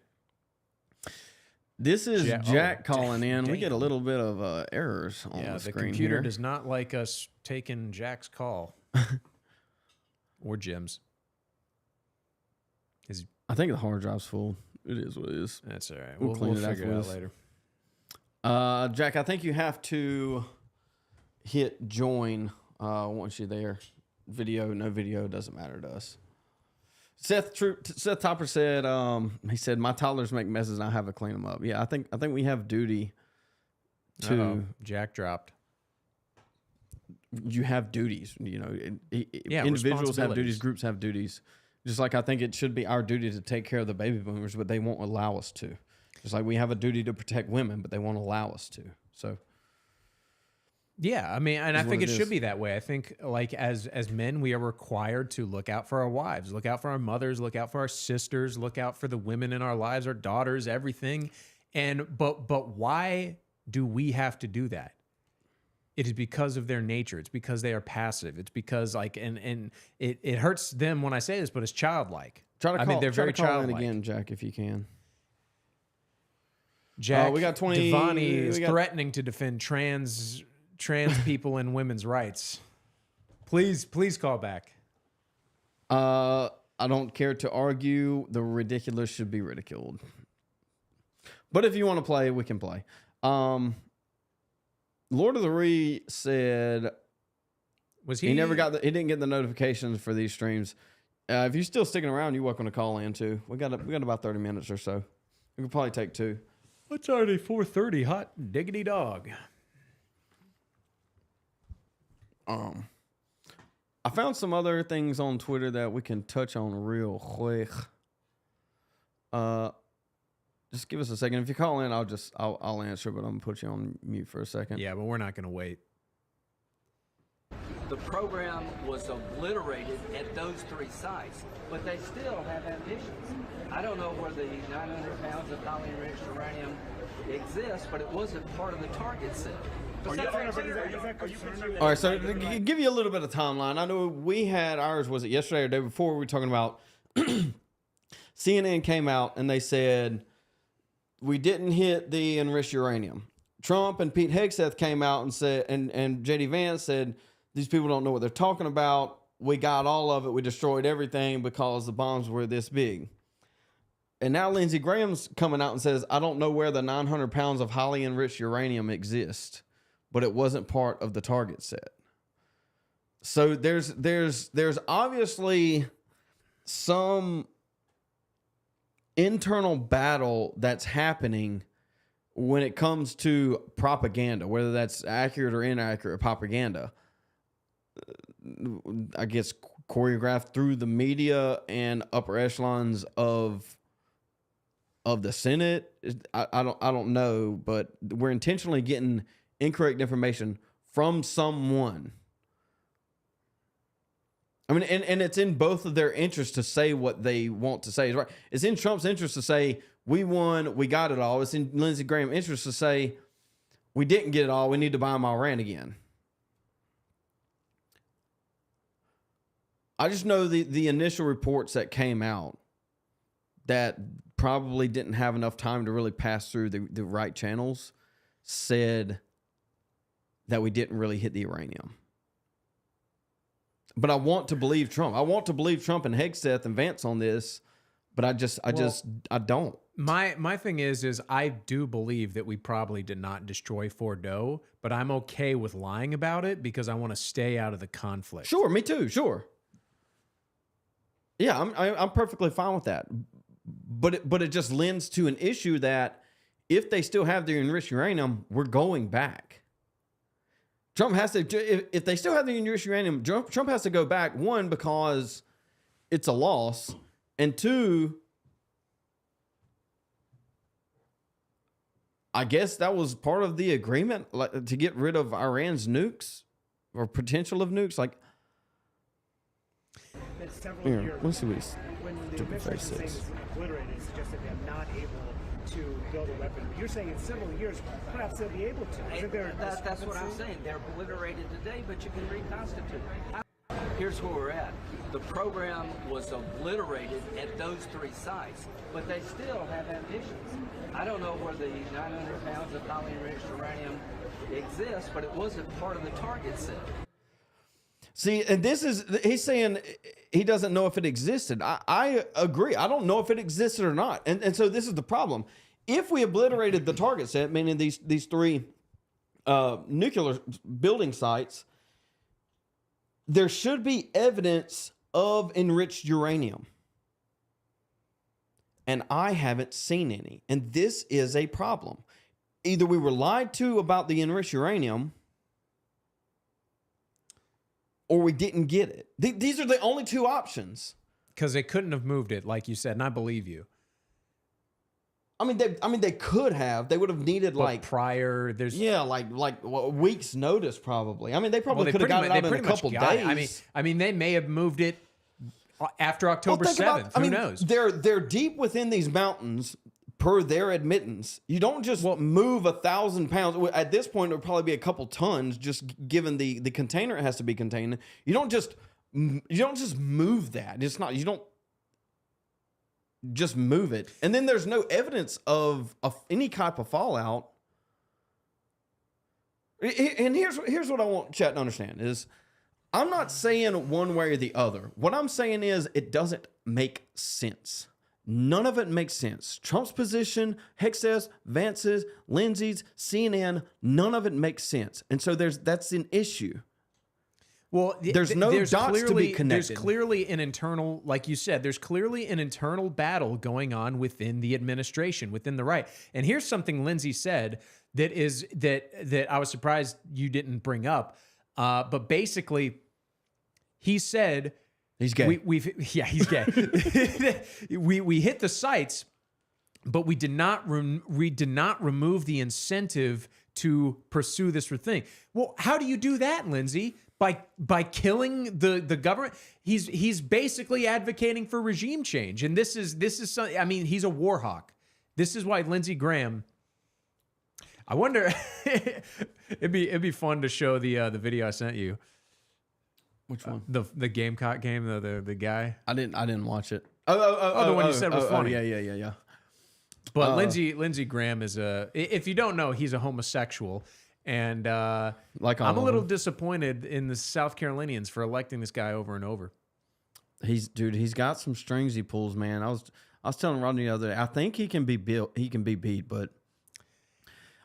This is Jack calling in. We get a little bit of errors on the screen. The computer here. does not like us taking Jack's call or Jim's. I think the hard drive's full. It is what it is. That's all right. We'll clean it figure it out later. Jack, I think you have to hit join once you're there. Video, no video, doesn't matter to us. Seth Topper said, he said, my toddlers make messes and I have to clean them up. Yeah, I think we have duty to... Jack dropped. You have duties, you know. Individuals have duties, groups have duties. Just like I think it should be our duty to take care of the baby boomers, but they won't allow us to. Just like we have a duty to protect women, but they won't allow us to. So... Yeah, I mean, and I think it should be that way. I think, like, as men, we are required to look out for our wives, look out for our mothers, look out for our sisters, look out for the women in our lives, our daughters, everything. But why do we have to do that? It is because of their nature. It's because they are passive. It's because, like, and it hurts them when I say this, but it's childlike. They're very childlike. Again, Jack, if you can. Jack, we got 20. Devani is threatening to defend trans people and women's rights. Please call back. I don't care to argue. The ridiculous should be ridiculed. But if you want to play, we can play. Lord of the Ree said he didn't get the notifications for these streams. If you're still sticking around, you're welcome to call in too. We got about 30 minutes or so. We could probably take two. It's already 4:30. Hot diggity dog. I found some other things on Twitter that we can touch on real quick. Just give us a second. If you call in, I'll answer, but I'm gonna put you on mute for a second. Yeah, but we're not gonna wait. The program was obliterated at those 3 sites, but they still have ambitions. I don't know where the 900 pounds of highly enriched uranium exists, but it wasn't part of the target set. All right, so to give you a little bit of timeline, I know we had ours, was it yesterday or the day before, we were talking about CNN came out and they said, we didn't hit the enriched uranium. Trump and Pete Hegseth came out and said, and J.D. Vance said, these people don't know what they're talking about. We got all of it. We destroyed everything because the bombs were this big. And now Lindsey Graham's coming out and says, I don't know where the 900 pounds of highly enriched uranium exist, but it wasn't part of the target set. So there's obviously some internal battle that's happening when it comes to propaganda, whether that's accurate or inaccurate propaganda. I guess choreographed through the media and upper echelons of the Senate. I don't know, but we're intentionally getting incorrect information from someone. I mean, and it's in both of their interests to say what they want to say. Right? It's in Trump's interest to say, we won, we got it all. It's in Lindsey Graham's interest to say, we didn't get it all, we need to buy them Iran again. I just know the initial reports that came out that probably didn't have enough time to really pass through the right channels said that we didn't really hit the uranium. But I want to believe Trump. I want to believe Trump and Hegseth and Vance on this, but I don't. My thing is I do believe that we probably did not destroy Fordo, but I'm okay with lying about it because I want to stay out of the conflict. Sure, me too. Sure. Yeah, I'm perfectly fine with that. But it just lends to an issue that if they still have their enriched uranium, we're going back. Trump has to, if they still have the enriched uranium, Trump has to go back, one, because it's a loss, and two, I guess that was part of the agreement, like, to get rid of Iran's nukes or potential of nukes. Like, here, let's see what he's when the administration says it's obliterated, it suggests that they're not able to build a weapon. You're saying in several years, perhaps they'll be able to. Isn't there that's what I'm saying. They're obliterated today, but you can reconstitute. Here's where we're at. The program was obliterated at those 3 sites, but they still have ambitions. I don't know where the 900 pounds of highly enriched uranium exists, but it wasn't part of the target set. See, and he's saying he doesn't know if it existed. I agree. I don't know if it existed or not. And so this is the problem. If we obliterated the target set, meaning these 3 nuclear building sites, there should be evidence of enriched uranium. And I haven't seen any. And this is a problem. Either we were lied to about the enriched uranium, or we didn't get it. These are the only 2 options. Because they couldn't have moved it, like you said, and I believe you. I mean, they could have. They would have needed prior. There's like a week's notice probably. I mean, they probably could have got it out in a couple days. I mean, they may have moved it after October 7th. Who knows? They're deep within these mountains. Per their admittance, you don't just move 1,000 pounds. At this point, it would probably be a couple tons, just given the container it has to be contained. You don't just move that. It's not. You don't just move it, and then there's no evidence of any type of fallout. And here's what I want chat to understand is, I'm not saying one way or the other. What I'm saying is it doesn't make sense. None of it makes sense. Trump's position, Hegseth, Vance's, Lindsey's, CNN, none of it makes sense. And so that's an issue. Well, there's no dots to be connected. There's clearly an internal, like you said, there's clearly an internal battle going on within the administration, within the right. And here's something Lindsey said that I was surprised you didn't bring up. But basically, he said he's gay. He's gay. we hit the sites, but we did not remove the incentive to pursue this thing. Well, how do you do that, Lindsey? By killing the government? He's basically advocating for regime change, and this is something. I mean, he's a war hawk. This is why Lindsey Graham. I wonder. it'd be fun to show the video I sent you. Which one? The Gamecock game. The guy. I didn't watch it. The one you said was funny. Yeah. But Lindsey Graham is if you don't know, he's a homosexual. And like I'm a little disappointed in the South Carolinians for electing this guy over and over. He's got some strings he pulls, man. I was telling Rodney the other day, I think he can be beat, but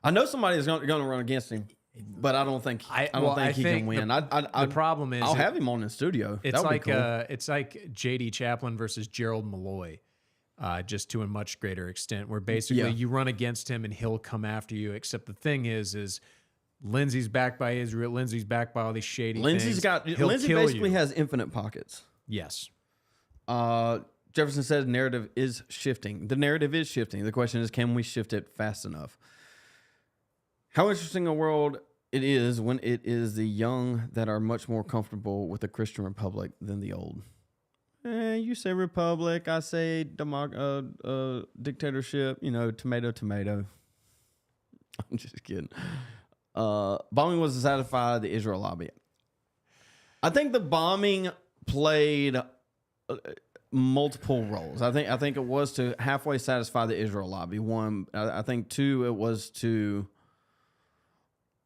I know somebody is going to run against him, but I don't think he can win. The problem is I'll have him on in the studio. It's like cool. It's like J.D. Chaplin versus Gerald Malloy. Just to a much greater extent, where basically you run against him and he'll come after you. Except the thing is Lindsey's backed by Israel. Lindsey's backed by all these shady things. Lindsey basically has infinite pockets. Yes. Jefferson says narrative is shifting. The narrative is shifting. The question is, can we shift it fast enough? How interesting a world it is when it is the young that are much more comfortable with the Christian republic than the old. You say republic, I say dictatorship, tomato. I'm just kidding. Bombing was to satisfy the Israel lobby. I think the bombing played multiple roles. I think it was to halfway satisfy the Israel lobby. One, I think two, it was to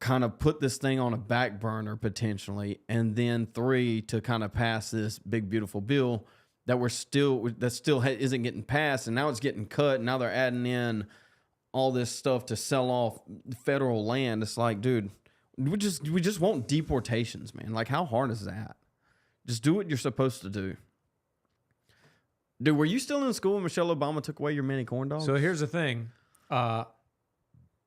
kind of put this thing on a back burner potentially, and then three, to kind of pass this big beautiful bill that still isn't getting passed, and now it's getting cut, and now they're adding in all this stuff to sell off federal land. It's like, dude, we just want deportations, man. Like, how hard is that? Just do what you're supposed to do. Dude, were you still in school when Michelle Obama took away your mini corn dogs? So here's the thing.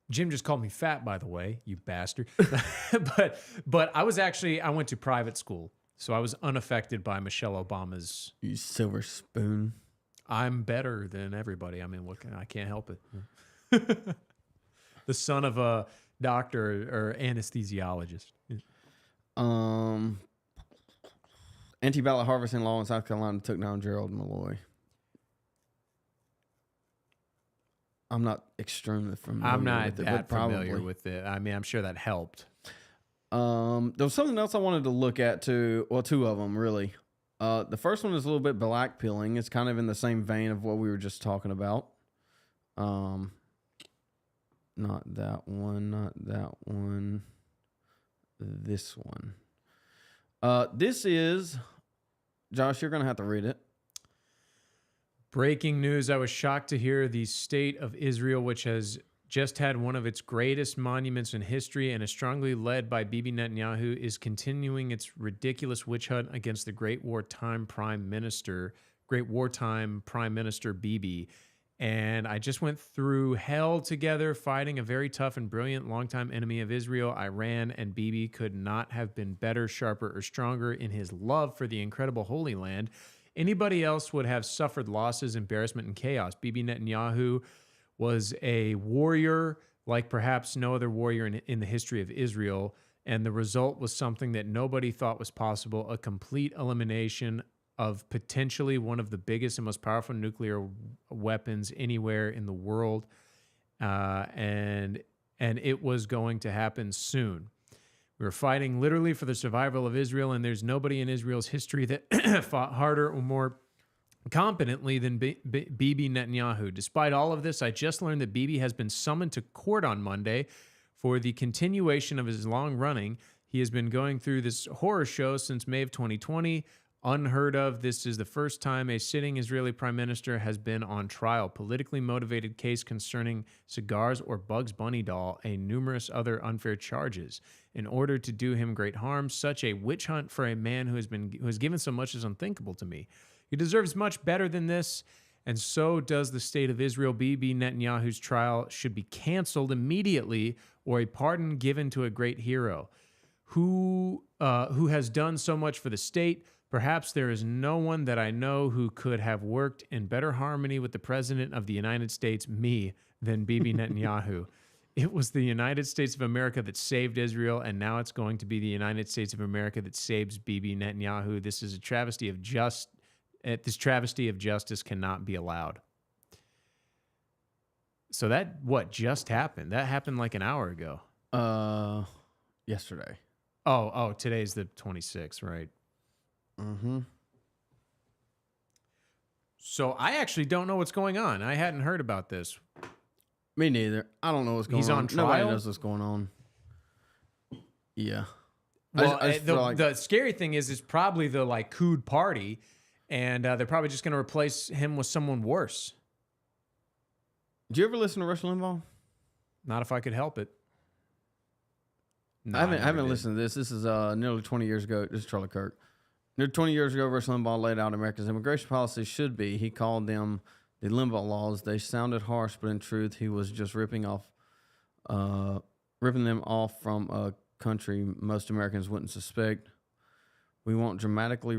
Jim just called me fat, by the way, you bastard. but I went to private school, so I was unaffected by Michelle Obama's. You silver spoon. I'm better than everybody. I mean, I can't help it. The son of a doctor or anesthesiologist. Anti-ballot harvesting law in South Carolina took down Gerald Malloy. I'm not extremely familiar. I'm not with it, that familiar with it. I mean, I'm sure that helped. There was something else I wanted to look at too. Well, two of them really. The first one is a little bit black pilling. It's kind of in the same vein of what we were just talking about. Not that one. This one. This is, Josh, you're going to have to read it. Breaking news. I was shocked to hear the state of Israel, which has just had one of its greatest monuments in history and is strongly led by Bibi Netanyahu, is continuing its ridiculous witch hunt against the great wartime Prime Minister Bibi. And I just went through hell together, fighting a very tough and brilliant longtime enemy of Israel, Iran, and Bibi could not have been better, sharper, or stronger in his love for the incredible Holy Land. Anybody else would have suffered losses, embarrassment, and chaos. Bibi Netanyahu was a warrior like perhaps no other warrior in the history of Israel, and the result was something that nobody thought was possible, a complete elimination of potentially one of the biggest and most powerful nuclear weapons anywhere in the world, and it was going to happen soon. We were fighting literally for the survival of Israel, and there's nobody in Israel's history that fought harder or more competently than Bibi Netanyahu. Despite all of this, I just learned that Bibi has been summoned to court on Monday for the continuation of his long running. He has been going through this horror show since May of 2020. Unheard of. This is the first time a sitting Israeli prime minister has been on trial. Politically motivated case concerning cigars or Bugs Bunny doll, and numerous other unfair charges. In order to do him great harm, such a witch hunt for a man who has given so much is unthinkable to me. He deserves much better than this, and so does the state of Israel. Bibi Netanyahu's trial should be canceled immediately, or a pardon given to a great hero who has done so much for the state. Perhaps there is no one that I know who could have worked in better harmony with the President of the United States, me, than Bibi Netanyahu. It was the United States of America that saved Israel, and now it's going to be the United States of America that saves Bibi Netanyahu. This is a travesty of this travesty of justice cannot be allowed. So that, just happened? That happened like an hour ago. Yesterday. Oh, today's the 26th, right? Mm-hmm. So I actually don't know what's going on. I hadn't heard about this. Me neither. I don't know what's going on. He's on trial? Nobody knows what's going on. Yeah. Well, I just feel like the scary thing is it's probably the Likud party, and they're probably just going to replace him with someone worse. Did you ever listen to Rush Limbaugh? Not if I could help it. No, I haven't listened to this. This is nearly 20 years ago. This is Charlie Kirk. Nearly 20 years ago, Rush Limbaugh laid out America's immigration policy should be. He called them the Limbaugh laws. They sounded harsh, but in truth, he was just ripping them off from a country most Americans wouldn't suspect. We must dramatically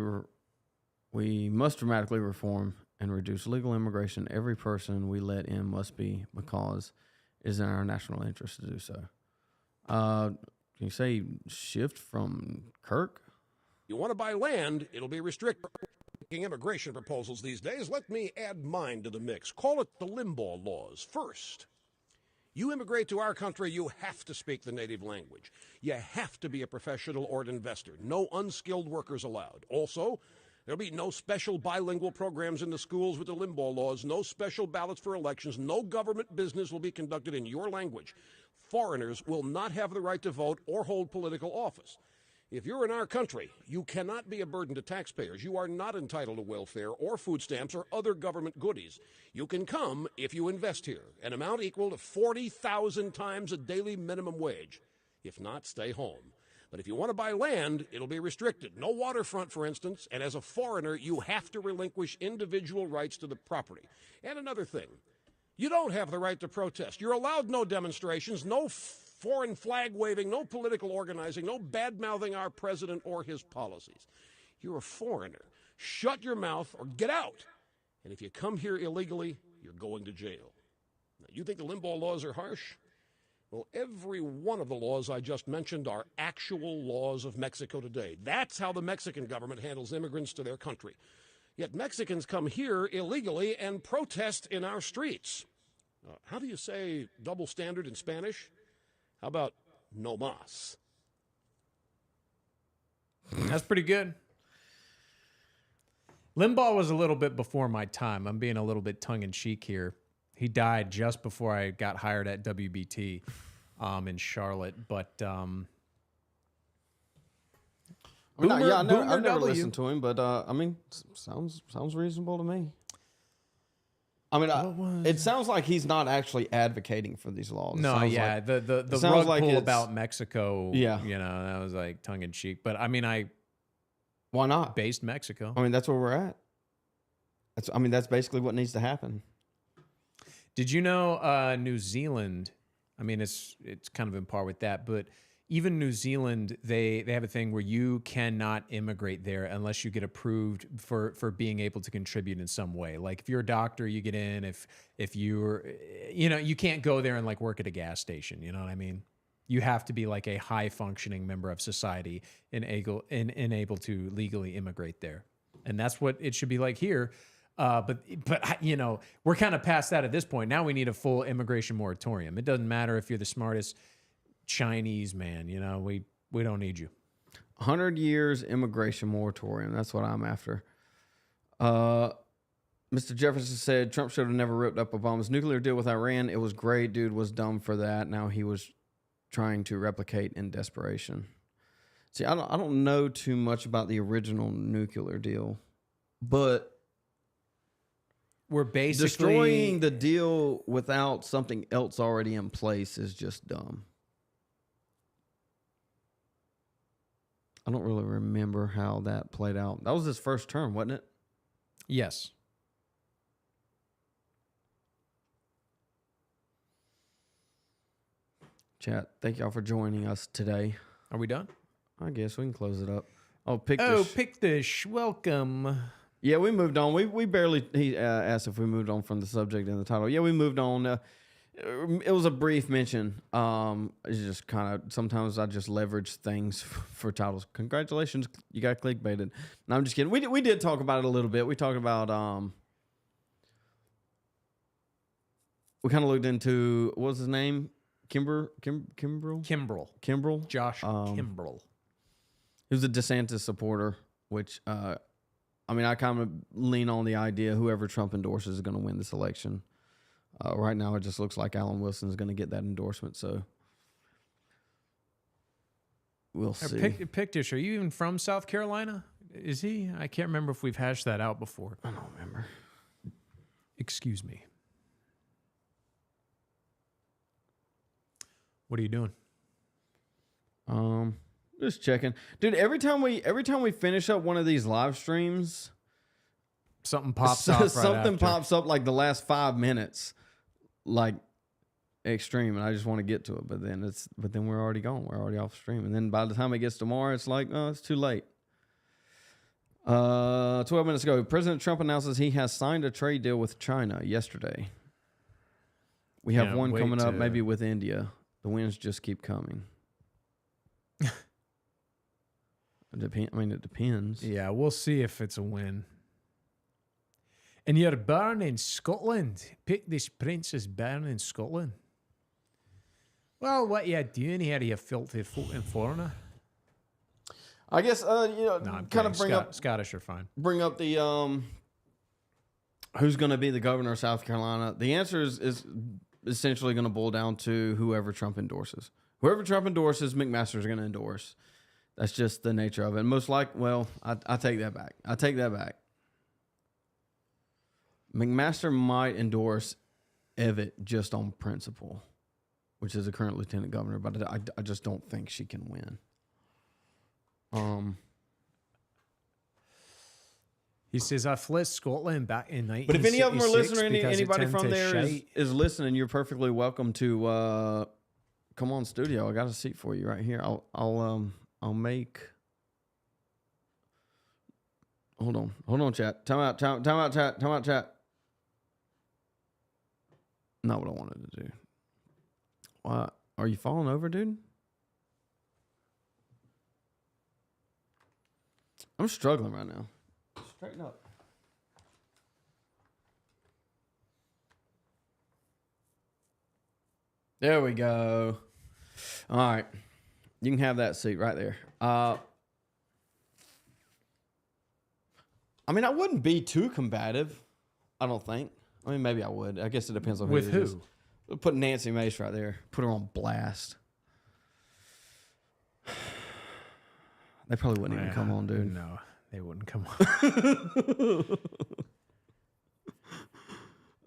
reform and reduce legal immigration. Every person we let in must be because it is in our national interest to do so. Can you say shift from Kirk? You want to buy land, it'll be restricted. Immigration proposals these days, let me add mine to the mix. Call it the Limbaugh laws. First, you immigrate to our country, you have to speak the native language. You have to be a professional or an investor. No unskilled workers allowed. Also, there'll be no special bilingual programs in the schools with the Limbaugh laws, no special ballots for elections, no government business will be conducted in your language. Foreigners will not have the right to vote or hold political office. If you're in our country, you cannot be a burden to taxpayers. You are not entitled to welfare or food stamps or other government goodies. You can come if you invest here, an amount equal to 40,000 times a daily minimum wage. If not, stay home. But if you want to buy land, it'll be restricted. No waterfront, for instance, and as a foreigner, you have to relinquish individual rights to the property. And another thing, you don't have the right to protest. You're allowed no demonstrations, no foreign flag waving, no political organizing, no bad-mouthing our president or his policies. You're a foreigner. Shut your mouth or get out. And if you come here illegally, you're going to jail. Now, you think the Limbaugh laws are harsh? Well, every one of the laws I just mentioned are actual laws of Mexico today. That's how the Mexican government handles immigrants to their country. Yet Mexicans come here illegally and protest in our streets. How do you say double standard in Spanish? How about no mas? That's pretty good. Limbaugh was a little bit before my time. I'm being a little bit tongue-in-cheek here. He died just before I got hired at WBT in Charlotte. But I've never listened to him, but sounds reasonable to me. I mean, it sounds like he's not actually advocating for these laws. No, yeah, like, the rug pull about Mexico. Yeah, that was like tongue in cheek. But I mean, why not? Based Mexico. I mean, that's where we're at. That's basically what needs to happen. Did you know New Zealand? I mean, it's kind of in par with that, but even New Zealand, they have a thing where you cannot immigrate there unless you get approved for being able to contribute in some way. Like if you're a doctor, you get in. If you're, you can't go there and like work at a gas station. You know what I mean? You have to be like a high functioning member of society and able to legally immigrate there. And that's what it should be like here. But we're kind of past that at this point. Now we need a full immigration moratorium. It doesn't matter if you're the smartest Chinese man, we don't need you. 100 years immigration moratorium. That's what I'm after. Mr. Jefferson said Trump should have never ripped up Obama's nuclear deal with Iran. It was great. Dude was dumb for that. Now he was trying to replicate in desperation. See, I don't know too much about the original nuclear deal, but we're basically destroying the deal without something else already in place is just dumb. I don't really remember how that played out. That was his first term, wasn't it? Yes. Chat, thank y'all for joining us today. Are we done? I guess we can close it up. Pictish, welcome. Yeah, we moved on. We barely. He asked if we moved on from the subject in the title. Yeah, we moved on. It was a brief mention. It's just kind of sometimes I just leverage things for titles. Congratulations, you got clickbaited. No, I'm just kidding. We did talk about it a little bit. We talked about we kind of looked into what was his name. Kimbrell? Josh Kimbrell. He was a DeSantis supporter, which, I mean, I kind of lean on the idea whoever Trump endorses is going to win this election. Right now, it just looks like Alan Wilson is going to get that endorsement, so we'll see. Pictish, are you even from South Carolina? Is he? I can't remember if we've hashed that out before. I don't remember. Excuse me. What are you doing? Just checking, dude. Every time we finish up one of these live streams, something pops up. Something pops up like the last 5 minutes, like extreme, and I just want to get to it. But then we're already gone. We're already off stream, and then by the time it gets tomorrow, it's like, oh, it's too late. 12 minutes ago, President Trump announces he has signed a trade deal with China yesterday. We have one coming up, maybe with India. The wins just keep coming. It depends. Yeah, we'll see if it's a win. And you're born in Scotland. Pictish Prince is born in Scotland. Well, what are you doing here, you filthy foreigner? I guess kind of bring up Scottish are fine. Bring up the who's going to be the governor of South Carolina. The answer is essentially going to boil down to whoever Trump endorses. Whoever Trump endorses, McMaster's going to endorse. That's just the nature of it. And most likely, well, I take that back. McMaster might endorse Evitt just on principle, which is a current lieutenant governor, but I just don't think she can win. He says, I fled Scotland back in 1966. But if any of them are listening, anybody from there is listening, you're perfectly welcome to come on studio. I got a seat for you right here. I'll make. Hold on, chat. Time out, chat. Not what I wanted to do. Why are you falling over, dude? I'm struggling right now. Straighten up. There we go. All right. You can have that seat right there. I mean, I wouldn't be too combative. I don't think. I mean, maybe I would. I guess it depends on who. With who? Is. Put Nancy Mace right there. Put her on blast. They probably wouldn't even come on, dude. No, they wouldn't come on.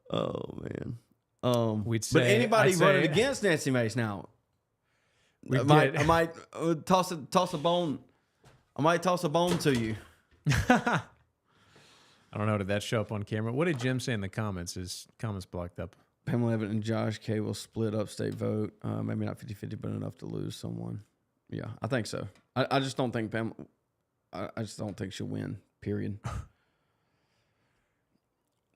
Oh man. We'd say, but anybody running against Nancy Mace now? I might toss a bone. I might toss a bone to you. I don't know. Did that show up on camera? What did Jim say in the comments? His comments blocked up. Pamela Evitt and Josh K will split upstate vote. Maybe not 50-50, but enough to lose someone. Yeah, I think so. I just don't think Pamela. I just don't think she'll win. Period.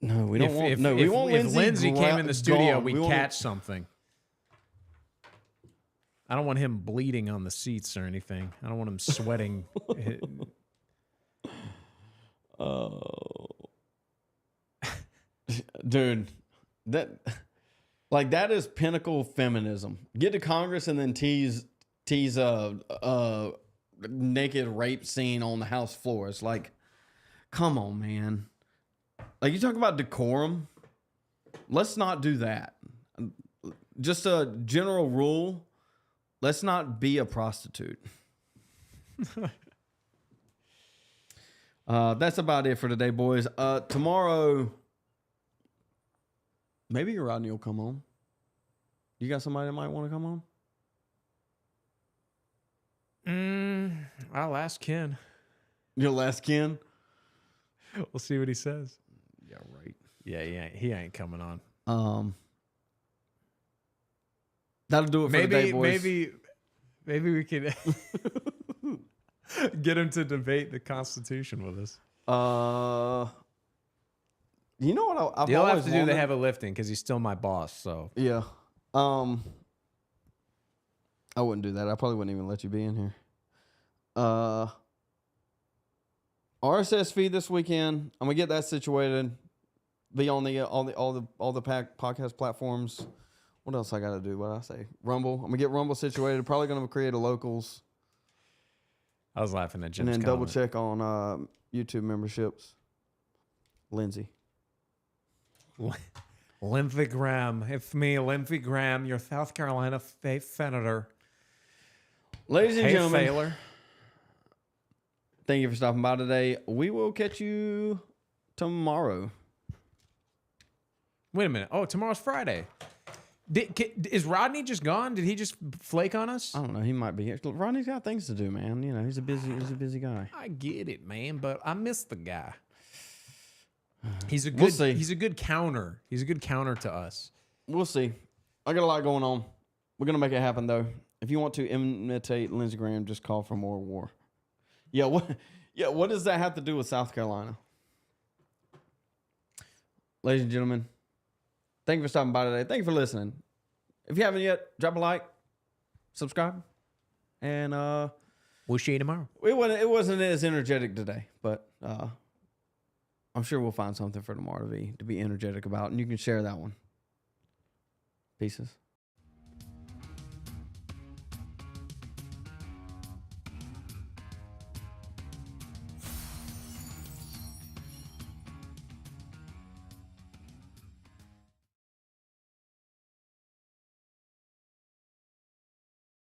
No, we don't want. We want Lindsey. If Lindsey came in the studio, we'd catch something. I don't want him bleeding on the seats or anything. I don't want him sweating. Oh, dude, that is pinnacle feminism. Get to Congress and then tease a naked rape scene on the House floor. It's like, come on, man. Like, you talk about decorum. Let's not do that. Just a general rule. Let's not be a prostitute. That's about it for today, boys. Tomorrow, maybe Rodney will come on. You got somebody that might want to come on? I'll ask Ken. You'll ask Ken? We'll see what he says. Yeah, right. Yeah, he ain't coming on. That'll do it for today, boys. Maybe we could get him to debate the Constitution with us. You know what? I've You'll always have to do wanted? the heavy lifting because he's still my boss. So Yeah. I wouldn't do that. I probably wouldn't even let you be in here. RSS feed this weekend. I'm gonna get that situated. Be on the all the podcast platforms. What else I got to do? What did I say? Rumble. I'm gonna get Rumble situated. Probably gonna create a locals. I was laughing at Jim's and then double comment. check on YouTube memberships. Lindsay. Lindsey Graham. It's me, Lindsey Graham, your South Carolina state senator. Ladies and gentlemen, Sailor. Thank you for stopping by today. We will catch you tomorrow. Wait a minute. Oh, tomorrow's Friday. Is Rodney just gone? Did he just flake on us? I don't know. He might be here. Rodney's got things to do, man. You know, he's a busy guy. I get it, man, but I miss the guy. He's a We'll good. see. He's a good counter. He's a good counter to us. We'll see. I got a lot going on. We're gonna make it happen, though. If you want to imitate Lindsey Graham, just call for more war. Yeah. What does that have to do with South Carolina? Ladies and gentlemen, thank you for stopping by today. Thank you for listening. If you haven't yet, drop a like, subscribe, and we'll see you tomorrow. It wasn't as energetic today, but I'm sure we'll find something for tomorrow to be energetic about, and you can share that one. Pieces.